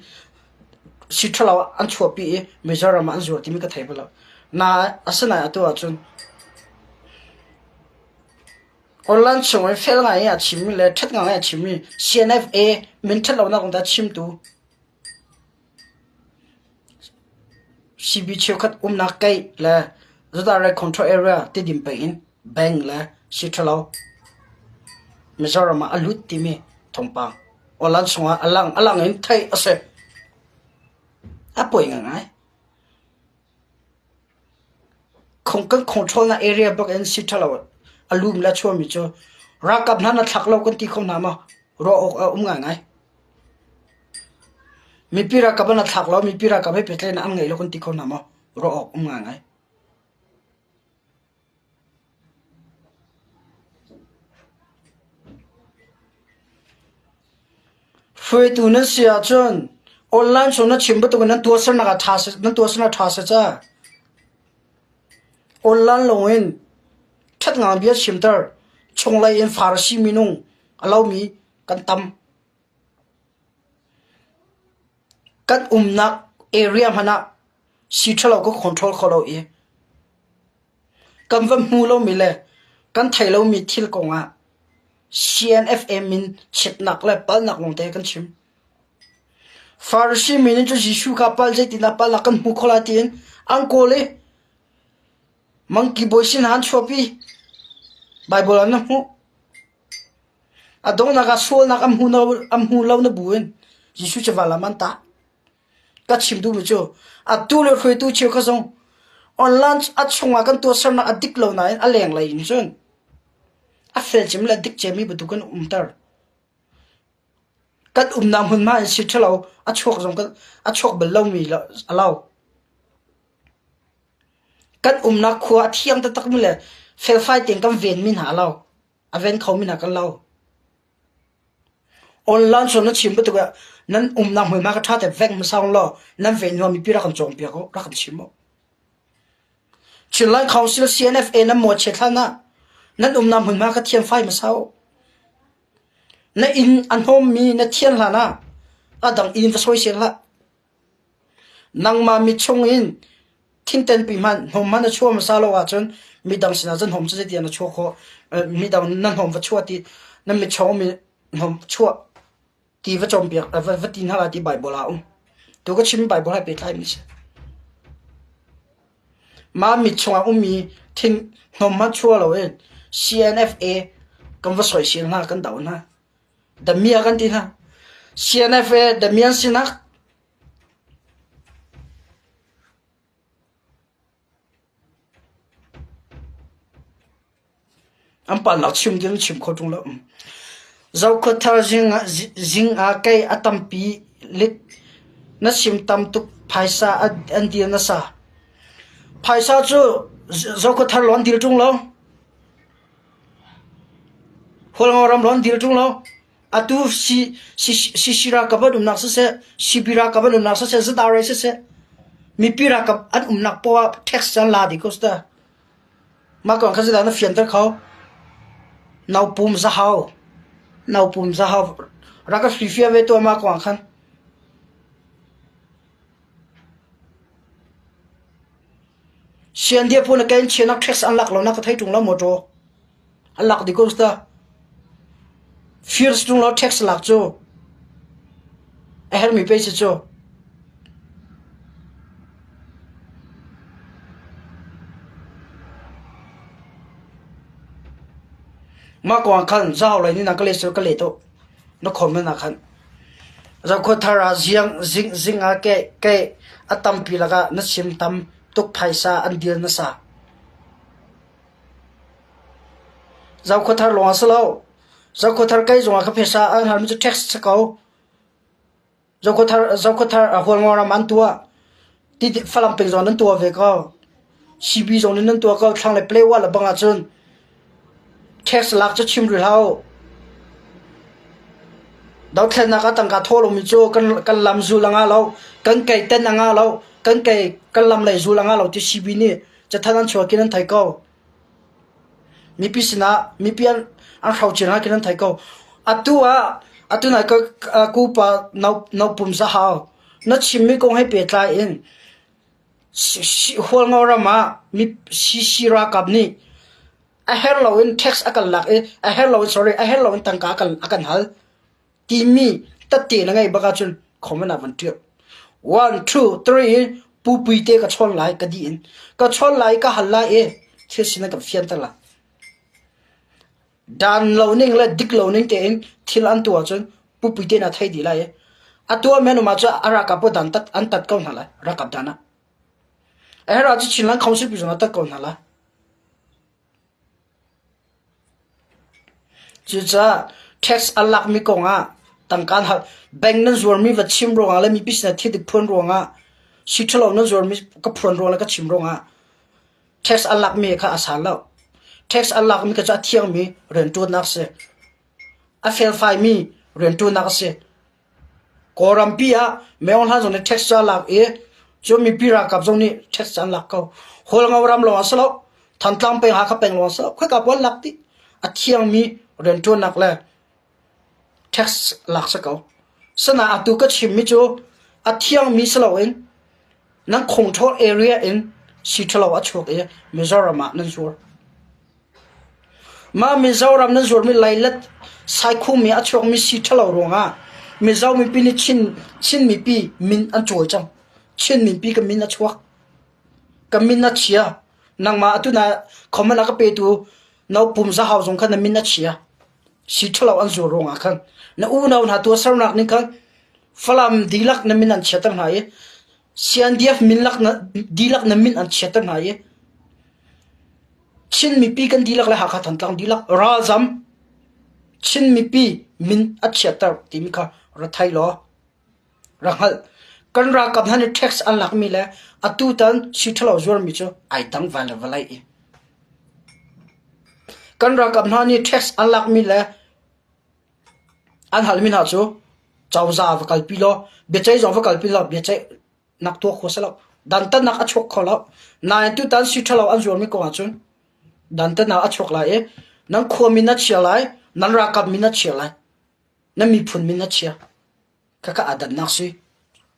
Speaker 1: ชิทลาวอันชัวปีมิจารามันอันจวดที่มีก็ไทยไปแล้วน่าอาศัยตัวจุนออลันส่งไปเฟลไงชิมเลยทัดไงชิม CNFA มันทัดเราหน้าของตาชิมดูCB เชื่อขัดนักไก่เลยจะได้ control area ที่ดิมไปอินแบงเลยชิทลาวมิจารามันอันลุดที่มีทงปังออลันส่งอัลลังอินไทยอาศัยป่วยไง không cần control na area bak en sit thalo alum la chua mi cho rakap na thak lo kan ti khom na ma ro ok ngai mi pira ka bana thak lo mi pira ka be petle na ngai lo kan ti khom na ma ro ok ngai phơi tu na sia chon online so na chim ba tu na tu sa na ka tha sa na tu sa na tha sa cha online loin that nga bia chim tar chong lai in farsi minung allow me kan tam kan nak area mana si thalo ko control kholo e kan va mu lo mi le kan thai lo mi thil ko nga CNFM min chit nak le pal nak long te kan chim farsi min jo jishu ka pal je tin pal nak kan mu khola tin ang ko le monkey boy sin han chopi bible an mu adong na ka sol nak am hu lo na buin jishu che wala man ta ka chim du mu jo atu le khoi tu che kha song online at chunga kan to sar na adik lo na a leng lai in chon a fel chim la dik che mi bu kan tar kat nam hun ma si thalo a chok jong kan a chok bel lo mi la alaw kat na khua thiam ta tak mi le fel fai teng kam ven min ha law a ven khau min ha kan law online so na chim bu tu ga nan nam hun ma ka tha te vek ma saung lo nan ven no mi pi ra kan chong pi ko ra kan chim mo chilai council CNFA na mo che thana nan nam hun ma ka thiam fai ma sau na in an hom mi na thian la na adang in va soi se la nang ma mi chung in tin ten pi man hom man na chua ma sa lo wa chon mi dang sina jan hom che ti na chua kho mi dang nan hom va chua ti na mi chong mi hom chua ti va chom pi va tin hala ti bible la to ko chim bible ha pe thai mi se ma mi chunga mi tin hom ma chua lo en CNFA kan va soi sin na kan daw na da mia kan ti na CNFA da mian sina am pa na chim ding chim kho tung lo zau ko thar jing a kai atam pi lit na sim tam tu phaisa an dia na sa phaisa chu zau ko thar lon dil tung lo hol ngoram lon dil tung lo atu si shira ka ba dum nak se sibira ka ba dum nak se za re se mi pira ka an nak po text an la di ko sta ma kon kha za na fian ta khau nau pum za hao ra ka fifia ve to ma kon khan sian dia pun ka en chenak text an lak lo na ka thai tung lo mo to an lak di ko sta fears tung lo text lak cho a her mi pe cho ma ko khan zao lai ni na ka le so ka le to no comment na khan za ko thara zing a ke atam pi laga na sim tam tuk phaisa an dir na sa za ko thar lo aslo za ko thar kai zonga ka phesa an har mi text cha ko za ko thar a hol ngora man tua ti falam peng zon nan tua ve ko cb zon nan tua ko thang le play wa la banga chun text lak cha chim ri hao daw thlen na ka tang ka tholo mi cho kan lam zu langa lo kan kai ten anga lo kan kai kan lam lai zu langa lo ti cb ni cha thanan chwa kin thai ko mi pisina mi pian an khau china kin thai ko atu na ka ku pa nau pum za hao na chim mi ko hai pe tla in hol ngora ma mi si ra kap ni a hello in text akal lak a hello in tangka akan hal ti mi ta te na ngai baka chun comment avan tu 1 2 3 pu pui te ka chon lai ka di in ka chon lai ka hal la e thesina ka fian ta la dan lo ning la dik lo ning te in thil an tu chun pu pui te na thai di la e atua menu ma cha ara ka po dan tat an tat kaun hala ra kap dana ra chi chinlan council pi jona ta kon hala chu cha tax alak mi konga tangkan ha bank nan zor mi va chim ro ala mi pisna thi dik phon ro nga sithalo nan zor mi ka phon ro la ka chim ro nga tax alak mi kha asal lo tax alak mi ka cha thiang mi ren tu nak se a fel fai mi ren tu nak se koram pia meon ha jone tax alak e jo mi pira kap jong ni tax alak ko hol nga ram lo asalo than tlang pe ha kha peng lo asalo khoi ka pon lak ti a thiang mi ren tu nak la tax lak sa ko sana atu ka chim mi jo a thiang mi salo en nang control area in sithalo a chok e Mizoram nan zur ma Mizoram nan zur mi lailat sai khu mi a chok mi sithalo ronga Mizo mi pi ni chin mi pi min an choi chang chin mi pi ka min a chwak ka min na chia nang ma atu na khomala ka pe tu no pum za haw jong khan min na chia sithalo an zur ronga khan na u na na tu sarnak ni khan falam dilak na min an chetam na ye sian diaf min lak na dilak na min an chetam na ye chin mi pi kan dilak la ha kha thantlang dilak razam chin mi pi min a chetar tim kha ra thai lo rahal kan ra kap han tax an lak mi la atu tan sithalo zur mi chu ai dang val valai e kan ra kap han ni tax an lak mi la an hal min ha chu chawza va kalpi lo bechai jong va kalpi lo bechai nak to khosalo dan tan nak achok kholo na tu tan sithalo an zur mi ko achun dan tan na achok la e nang kho min na chialai nan ra kap min na chialai na mi phun min na chia ka adan nak si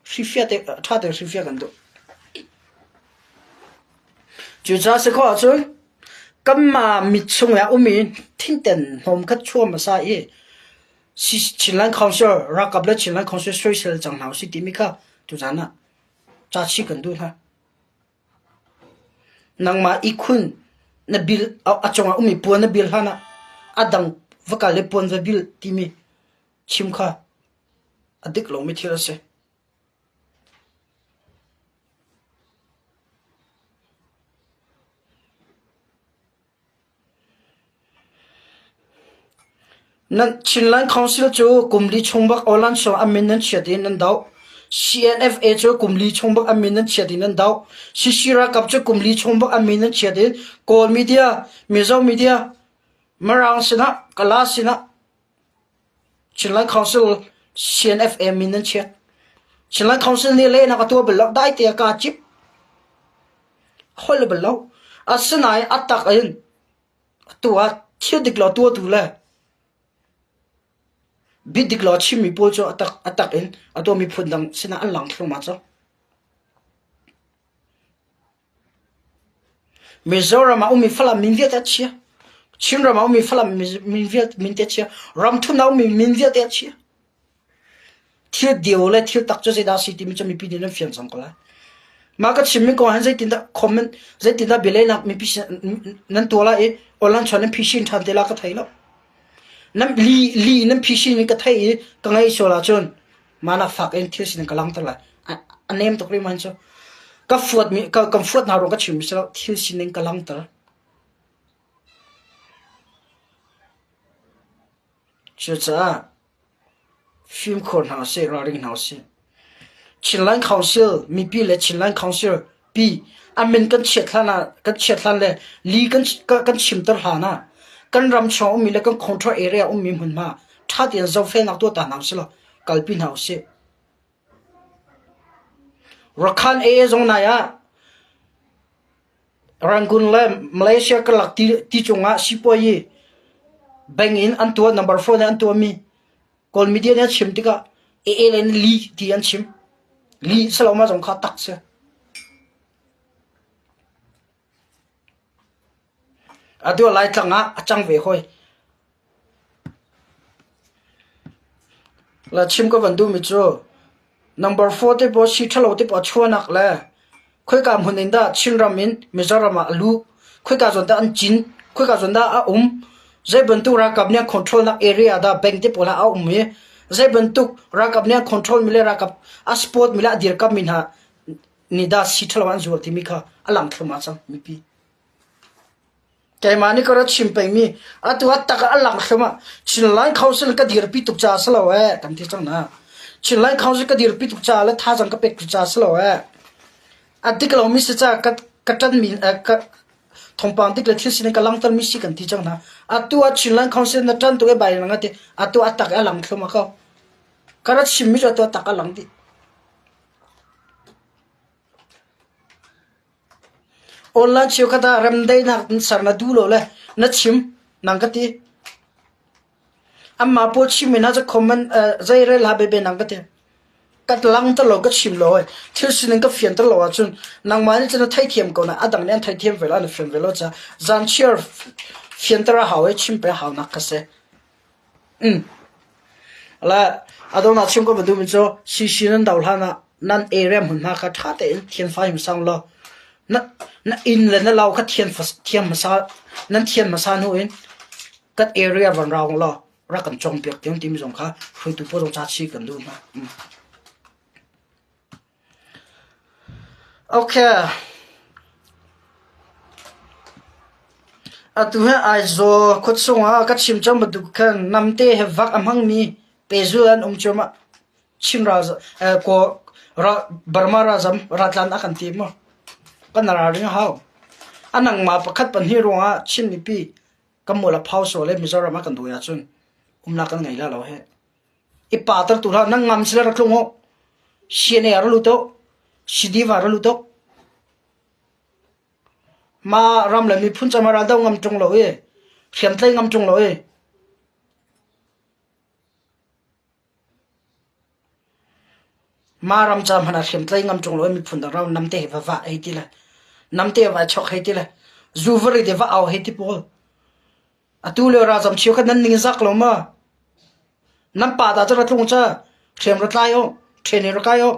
Speaker 1: sifia te tha te sifia kan do ju za se ko achun kamma mi chung ya umi tin ten hom kha chua ma sa e si chinlan council ra kap la chinlan council social chang hau si timi kha tu jana cha chi kan du ha nang ma ikhun na bil a chonga umi pu na bil hana adang vakal le pon va bil timi chim kha adik lo mi thira se nan chinlan council chu kumli chongbak olan so amin nan chadin nan daw CNFA chu kumli chongbak amin nan chadin nan daw sisira kap chu kumli chongbak amin nan chadin kol media mizo media marang sina kala sina chinlan council CNFA min nan chat chinlan council ni le na ka to belak dai te ka chip hol belaw asnai atak in tuwa thidik lo tu tu la bidik lo chimi po cho atak in ato mi phundang sina an lang thloma cho Mizoram umi fala min viet achia Chinram umi fala min viet min te chia ram thu na umi min viet achia thil dio le thil tak cho se da city mi chami pi din fian sang kola ma ka chimi ko han zai tin da comment zai tin da belai na mi pi nan tola e olan chone pishin than de la ka thailo nam li nam pishin ni ka thai ka ngai sola chon mana fak en thil sin ka lang ta la anem to kri man cho ka fuat mi ka kam fuat na ro ka chim sa thil sin ka lang ta chu cha film khon ha se ring ha se chinlan council mi pi le chinlan council pi amen kan chetlan le li kan chimtar hana kan ram chaw mi le kan control area mi mun ma tha tian zo fe nak to ta nang selo kalpin ha se rakhan e zong na ya rangun le Malaysia ka lak ti chunga sipoyi bangin an to number 4 ne an to mi kol media ne chim tika elen li ti an chim li saloma jong kha tak se adu lai tanga achang ve hoi la chim ko vandu mi cho number 4 te bo si thalo te po chuanak la khoi kam hunin da chinramin Mizoram alu khoi ka zon da an chin khoi ka zon da a zai bentuk rakapnya control nak area da bank te pola a me zai bentuk rakapnya control mile rakap a sport mila dir kap minha ni da si thlawan zur ti mi kha alam thuma chang mi pi kaimani ko rat chim pe mi atu atta ka alang thuma chinlai council ka dir pi tuk cha salo we tam ti chang na chinlai council ka dir pi tuk cha la tha jang ka pek cha salo we adiklo mi se cha ka tan mi ka thongpang dik la thil sin ka lang tal mi si kan ti chang na atu a chinlai council na tan tu e bai na te atu atta ka alang thuma ka karat chim mi atu atta ka lang ti online chiu khata ramdai na sarna dulo le na chim nangati amma po chim na ja common zai re la be nangati kat lang ta lo ka chim lo thil sin ka fian ta lo chun nang mani chana thai thiam ko na adang nen thai thiam vela na fian velo cha zan chiar fian ta ha we chim pe ha na ka se ala adona chim ko bu min cho si nan dau la na nan area mun na ka tha te thian fa him sang lo na in le na lau ka thiam masa nan thian masa no in kat area van raung lo ra kan chong pek tiang tim jong kha hui tu po dong cha chi kan du na okay atu ha ai zo khot songa ka chim cham du khan namte he vak amhang mi pezulan choma chimra ko ra barma razam ratlan akan ti mo kanara ring how anang ma pakhat pan hi ronga chin mi pi kamola phau so le mizoram kan do ya chun umna kan ngai la lo he I pa tar tu ra nang ngam sila raklong ho siene ar lu to sidi var lu to ma ram la mi phun chamara daw ngam tong lo e thiam tlai ngam tong lo e ma ram cham hana thiam tlai ngam tong lo mi phun da raw namte he va ai ti la namte va chok hai ti la zuvri de va aw hai ti pol atu le ra jam chiu khan nan ning zak lo ma nam pa da ra tlung cha thiam ra tlai o thene ra kai o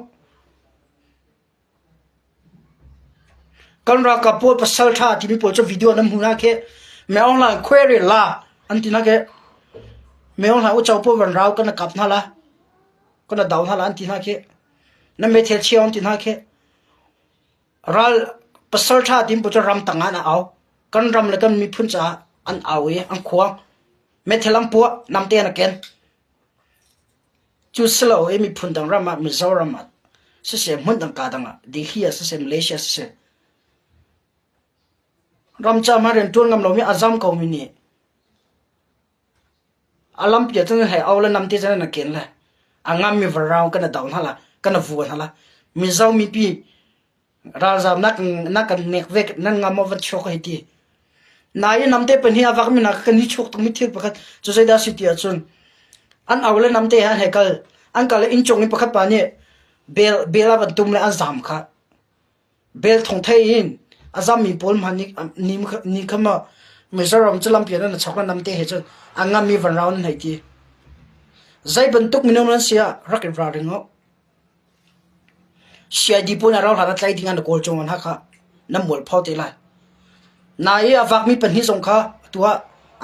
Speaker 1: kan ra ka po pasal tha ti mi pol cho video nam huna ke me online query la antina ke me online u chau po van raw kan kap na la kan daw na la antina ke na me thel chion tin ha ke ral pasal tha tim po cho ram tanga na aw kan ram le kan mi phun cha an awe an khuang me thelam po nam te na ken chu slow e mi phun dang rama mi zoram se se mun dang ka dang di hia se Malaysia se ram cha ma ren ton ngam lo mi azam ko mi ni alam pia tan hai aw la nam te jana na ken la angam mi varau kana dawn hala kana vu hala mi zau mi pi razam nak nek vek nan ngam wa chok hai ti nai namte pen hi awak mi nak kan ni chok tung mi thik pakhat chu sai da sitia chun an awle namte ha hekal an kal in chong ni pakhat pa ni bela ban tum le azam kha bel thong thai in azam mi pol mani ni khama mizoram chalam pian na chokla namte he chun angam mi van round hai ti zai ban tuk mi non sia rak ra ringo sia di pon ara ra tlai dingan ko chong an ha kha namol phau te la nai awak mi pan hi song kha tua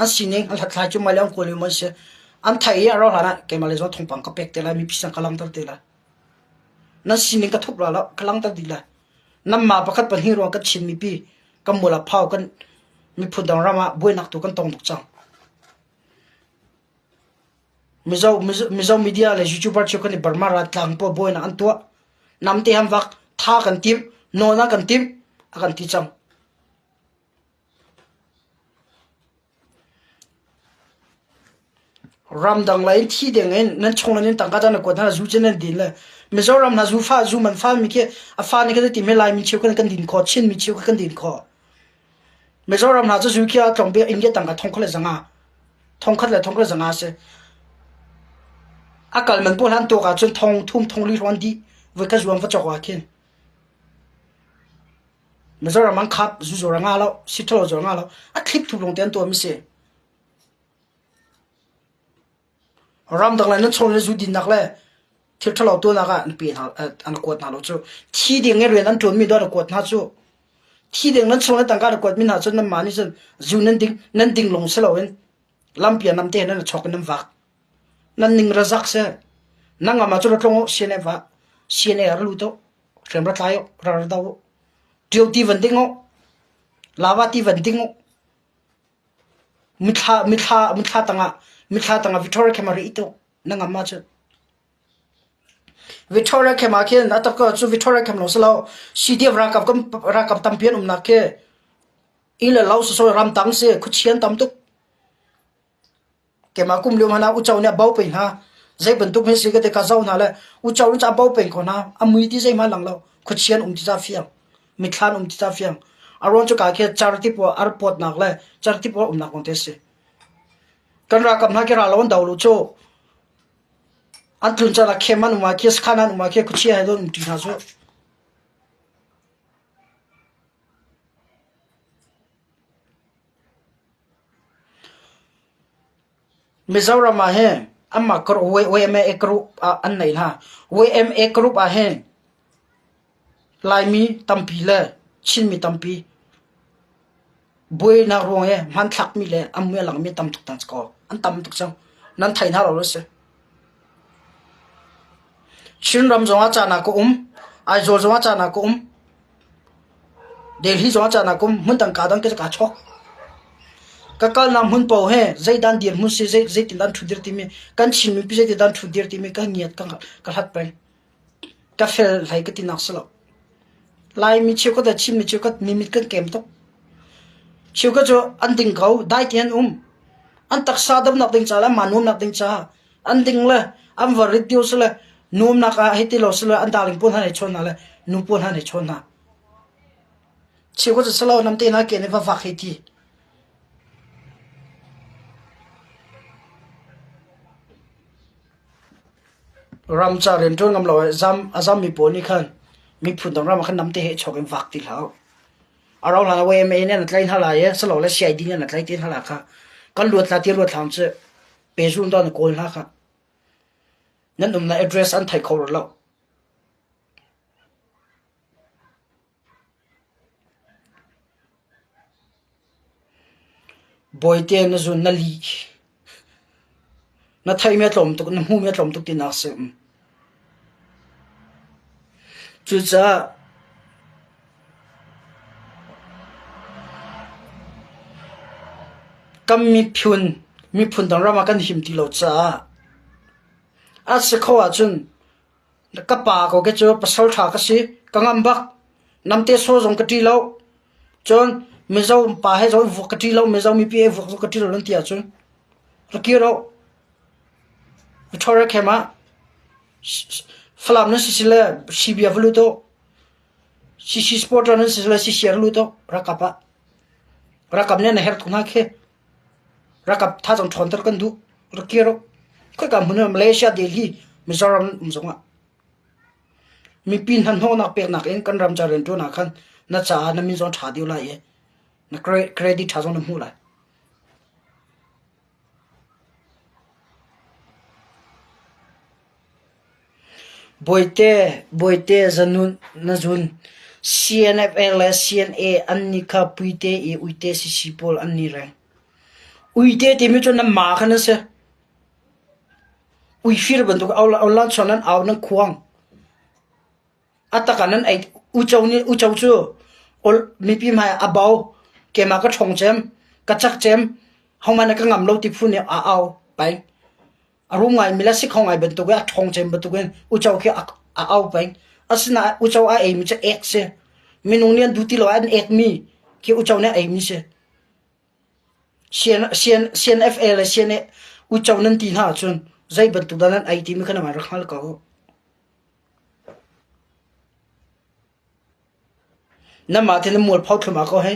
Speaker 1: an sining an thla chu malang ko le mo se an thai ara ra ke male zo thong pang ka pek te la mi pisang kalang tar te la na sining ka thop la kalang tar di la nam ma pakhat pan hi ro ka chin mi pi kamola phau kan mi phudang rama boy nak tu kan tong buk chang mizo media le youtuber chu kan barma ra tlang po boy na an tua namte ham wak tha kan tim no na kan tim akan ti chang ram dang lai thi deng en nan chong nan tang ka na ko na zu chen nan din le mizoram na zu fa zu man fa mi ke a fa ni ka ti me lai mi chu kan din kho chin mi chu kan din kho mizoram na zu kya tong be inge tang ka thong khole zanga thong khle zanga se akal man pol han to ka chun thong thum thong li ron di ve ka zuam fa chokwa kin mizoram man khap zu zo ranga lo si tholo zo nga lo a clip thu long ten to mi se ram dang lai na chong le zu din nak le thil thalo to na ka an pi na an ko na lo chu thi ding e re nan ton mi do ko na chu thi ding nan chong le tang ka ko mi na chu na ma ni chu zu nan ding long se lo en lam pia nam te na chok nam wak nan ning razak se nanga ma chu tlong siene va siene ar lu to เริ่มรัดไล่รัดดาวเดียวตีวันดิ้งลาวาตีวันดิ้งมิถาตังวิทอเรียเคมารีตัวนั่งมาเจอวิทอเรียเคมาเคนอัตก็จูวิทอเรียเคมาลงสลาวซีดีรักกับตั้มเพียนนักเคอีเลลาวสุดรำตังเสคุเชียนตั้มตุกเคมาคุมเลี้ยงมาอุจจาระเบาไปฮะใจบรรทุกให้สิกเด็กกระเจ้านั่นแหละอุจจาระจะเบาไปก่อนนะอามือที่ใจมาหลังเราคุเชียนที่จะเฟียงมิคลานที่จะเฟียงอารมณ์จุกาเคจาร์ติปัวอาร์ปอดนักเลยจาร์ติปัวนักคนเทสกันรักกับนักเกราลวันดาวลุโจอันทุนจะรักเข้มันมาเคสขานันมาเคคุเชียให้โดนที่ท่าโจมิซารามาเฮอัมมากรเวเมเอกรุปอันไหนนะเวเมเอกรุปอาเฮลายมีตัมปีเลยชินมีตัมปีบวยนักรวงเฮมันทักมีเลยอัมเมื่อหลังมีตัมตุกตันสกออันตัมตุกจังนั้นไทยน่าเรารู้สึกชินรำจงอาจารย์นักไอโจจงอาจารย์นักเดลีจงอาจารย์นักมันตั้งการตั้งกิจการชกก็การนำหุ่นเป่าเฮใจดันเดียนหุ่นเสียใจติดดันทุเดียร์ที่มีการชิมมีพิเศษติดดันทุเดียร์ที่มีก็เงียบก็หัดไปก็เฟลไหลก็ติดนักสลบลายมีเชื่อก็แต่ชิมมีเชื่อก็มีกันเกมตกเชื่อก็จะอันดิ่งเขาได้เทียนอันตักซาดับนักดิ่งจ้าและมานุ่มนักดิ่งจ้าอันดิ่งเลยอันวาริดิวส์เลยนุ่มนักให้ติโลส์เลยอันดาลิงปุ่นหันให้ชนนั่นเลยนุ่มปุ่นหันให้ชนนะเชื่อก็จะสลาวนำเตนักเกณฑ์ว่าฟักให้ทีรำจาเรียนจนกำลังอาจำมีปนิคันมีผุนตรงรำมันนำเตะชกกันฟักติแล้วเราหลังเวมเนี่ยนัดไล่ท่าไหร่สลบแล้วเสียดีเนี่ยนัดไล่ตีท่าไหร่ค่ะก็ลวดลาที่ลวดทางเจอเปรุ่นตอนโกนละค่ะนั่นตรงนั้น address อันไทยเขาเราบอยเตียนจุนนั่นลีนั่นไทยเมียตลมตุกนั่นหูเมียตลมตุกที่นักเสียมจุดจ้าก็มีพุนตรงเรามากันหิมที่เราจ้าอาศัยเขาว่าจนก็ป่าก็แค่จะภาษาท่าก็สิกังอันบักน้ำเตะโซ่จงกติเราจนไม่เจ้าป่าให้เจ้าฟุกกติเราไม่เจ้ามีพี่ฟุกกติเราลันเตียจนรักยี่เราวิทอร์เข้ามาฟลามนั่นสิเลยซีบีเอฟลุโตซีสปอร์ตนั่นสิเลยซีเชียร์ลุโตรักกับเนี่ยนะเฮร์ตุนักเฮรักกับท่าจงชนตระกันดูรักยี่เราก็การมันมาเลเซียเดลีมิซารัมมุสงะมีปีนหันห้องนักเปียกนักเองกันรำจารีนตัวนักขันนักจ่านักมิซอนชาดิวไล่นักเครดิตชาจงน้ำหูไล่บอยเต้จันุนนัจุน CNFL และ CNA อันนี้ข้าปุยเต้อุยเต้สิสิปอลอันนี้แรงอุยเต้ที่มีจนน้ำหมาขันนั่นเสียอุยฟิร์บันตุกเอาล้านชนนั้นเอานั่งควงอัตกันนั้นไออุจาวจูมีพี่มาอาบ่าวเกี่ยมาก็ชงเจมก็จักเจมห้องมันก็งำเราติพูเนี่ยเอาไปอารมณ์ไงมีละสิของไงบันตุกชงเจมบันตุกอุจาวแค่เอาไปอาศัยนะอุจาวไอมีจะเอกเสียมีนุ่งเนี่ยดูที่เราอันเอกมีแค่อุจาวเนี่ยไอมีเสียCNFL และ CNA อุจาวนั้นตีน่าจนใจบันตุกนั้นไอทีมีขนาดมารักฮัลก็นั่นมาที่นั่นมัวพอขึ้นมาก็ให้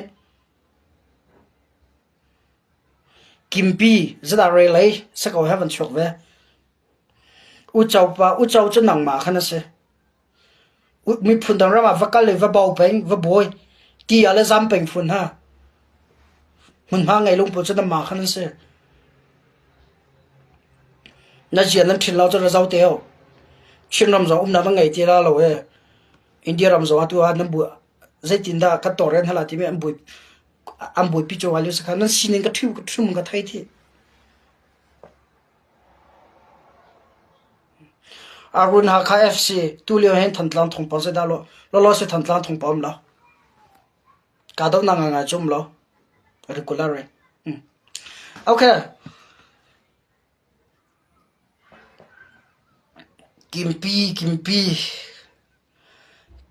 Speaker 1: กิมปีจะได้เรื่อยๆสักเอาให้มันชกเว้อุจาวจะนั่งมาขนาดเสียมีพุ่นตรงนั้นมาวักกันเลยว่าเบาเป็นว่าบอยตีอะไรจำเป็นฝุ่นฮะมันมาไงลุงปู่จะนั่งมาขนาดเสียนั่นเจียนั้นทิ้งเราจะเราเดียวเชียงรำสองนั่นว่าไงที่เราอินเดียรำสองตัวนั่นบัวใจตินดาคัตโตเรนฮะล่ะที่มีอันบุยพิจวาลิสักนั้นสิ่งนึงก็ทุ่มก็ไทยที่ arun ha kha fc tu leo hen than tlang thong pa se da lo se than tlang thong pam la ka do na nga chum lo regular okay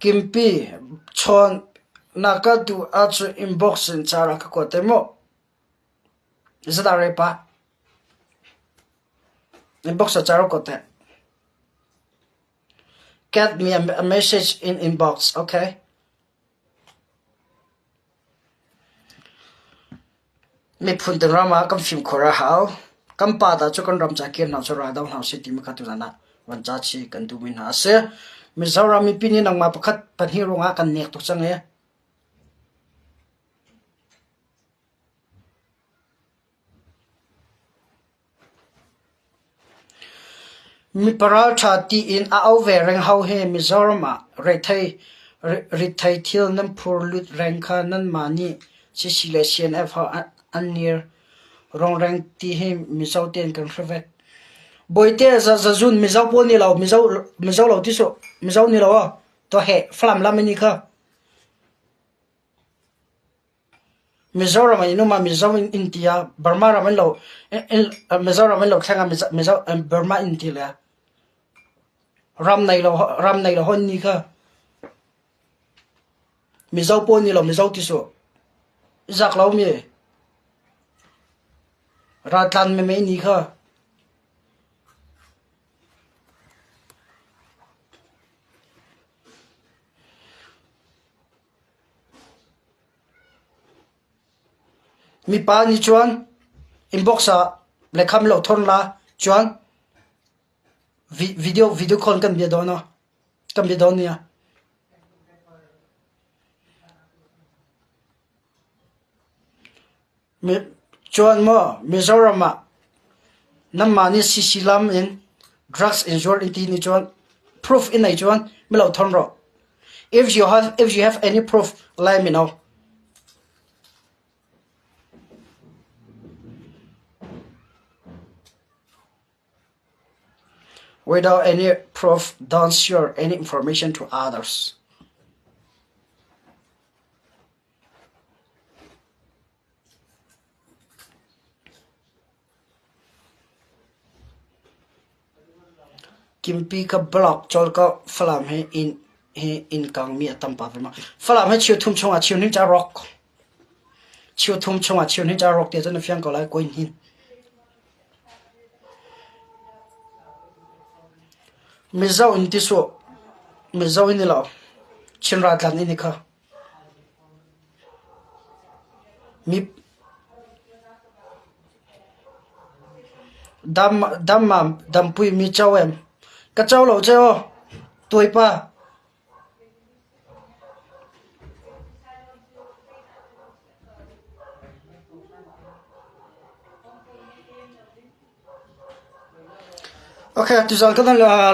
Speaker 1: kimpi chon naka tu achu inbox in chara ka ko temo zada pa inbox chara ko te get me a message in inbox okay me phun de rama kam film khora hao kam pa da chu kan ram cha ken na chora da na se ti ma ka tu na wan cha chi kan tu min ha se mi zawra mi pini nang ma pakhat pan hi ronga kan nek to change mi paral tha ti in a over reng how he mi zawra re thai thil nam phur lut reng kha nan mani chi sile cnf an near rong reng ti he mi zaw ten kan khave boite za zun mi zaw pon ni law mi zaw law ti so mi zaw ni law to he flam lam ni kha mi zaw ra mai no ma mi zaw in india burma ra man law mi zaw ra man law thanga mi zaw burma india ram nei law hon ni kha mi zaw pon ni law mi zaw ti so zak law mi ra tlan me ni kha mi pa ni chuan inbox a lekham lo thon la chuan video call kan bi dona kan bi don nia mi chuan mo Mizoram namani sisilam in drugs injured in ni chuan proof in ai chuan mi lo thon ro if you have any proof let me know without any proof don't share any information to others kimpi ka block chol ka flam he in kang mi atam pa ma flam he chiu thum chonga chiu ni cha rock chiu thum chonga chiu ni cha rock te jan fiang ko lai ko hin mizaw in tiso mizaw in la chinra tlan ni kha mi dam pui mi chawem ka chaw lo cheo toi pa okay tu zal kan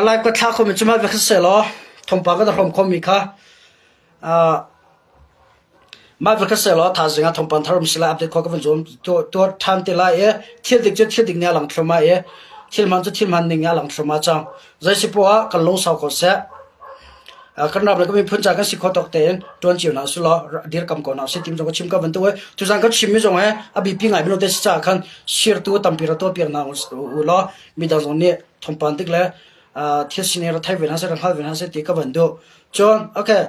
Speaker 1: live ka tha khom chuma ba khse lo thom pa ka da khom khom mi kha ma ba khse lo tha zinga thom pan tharum sila update ko ka van zom to tham te la e thil dik nya lang thoma e thil man ning ya lang thoma chang zai si po ka lo saw ko se kan na ba ka mi phun cha ka si kho tok ten ton chiu na su lo dir kam ko na se tim jong chim ka van to tu jang ka chim mi jong e abi pi ngai bi no te cha khan shir tu tam pi ra to pi na u lo mi da zon ne thom pan tik le thil sine ra thai ven ha se ran hal ven ha se ti ka van do chon okay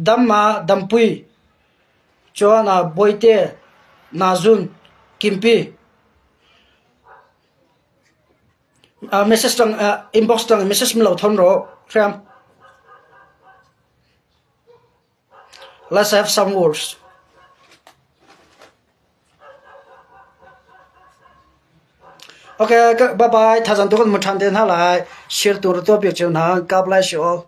Speaker 1: dam pui chon boite nazun kimpi message tang inbox tang message mi lo thon ro khram let's have some words okay bye bye tha jan to kan mu than den ha lai share tur to pe cheu na god bless you all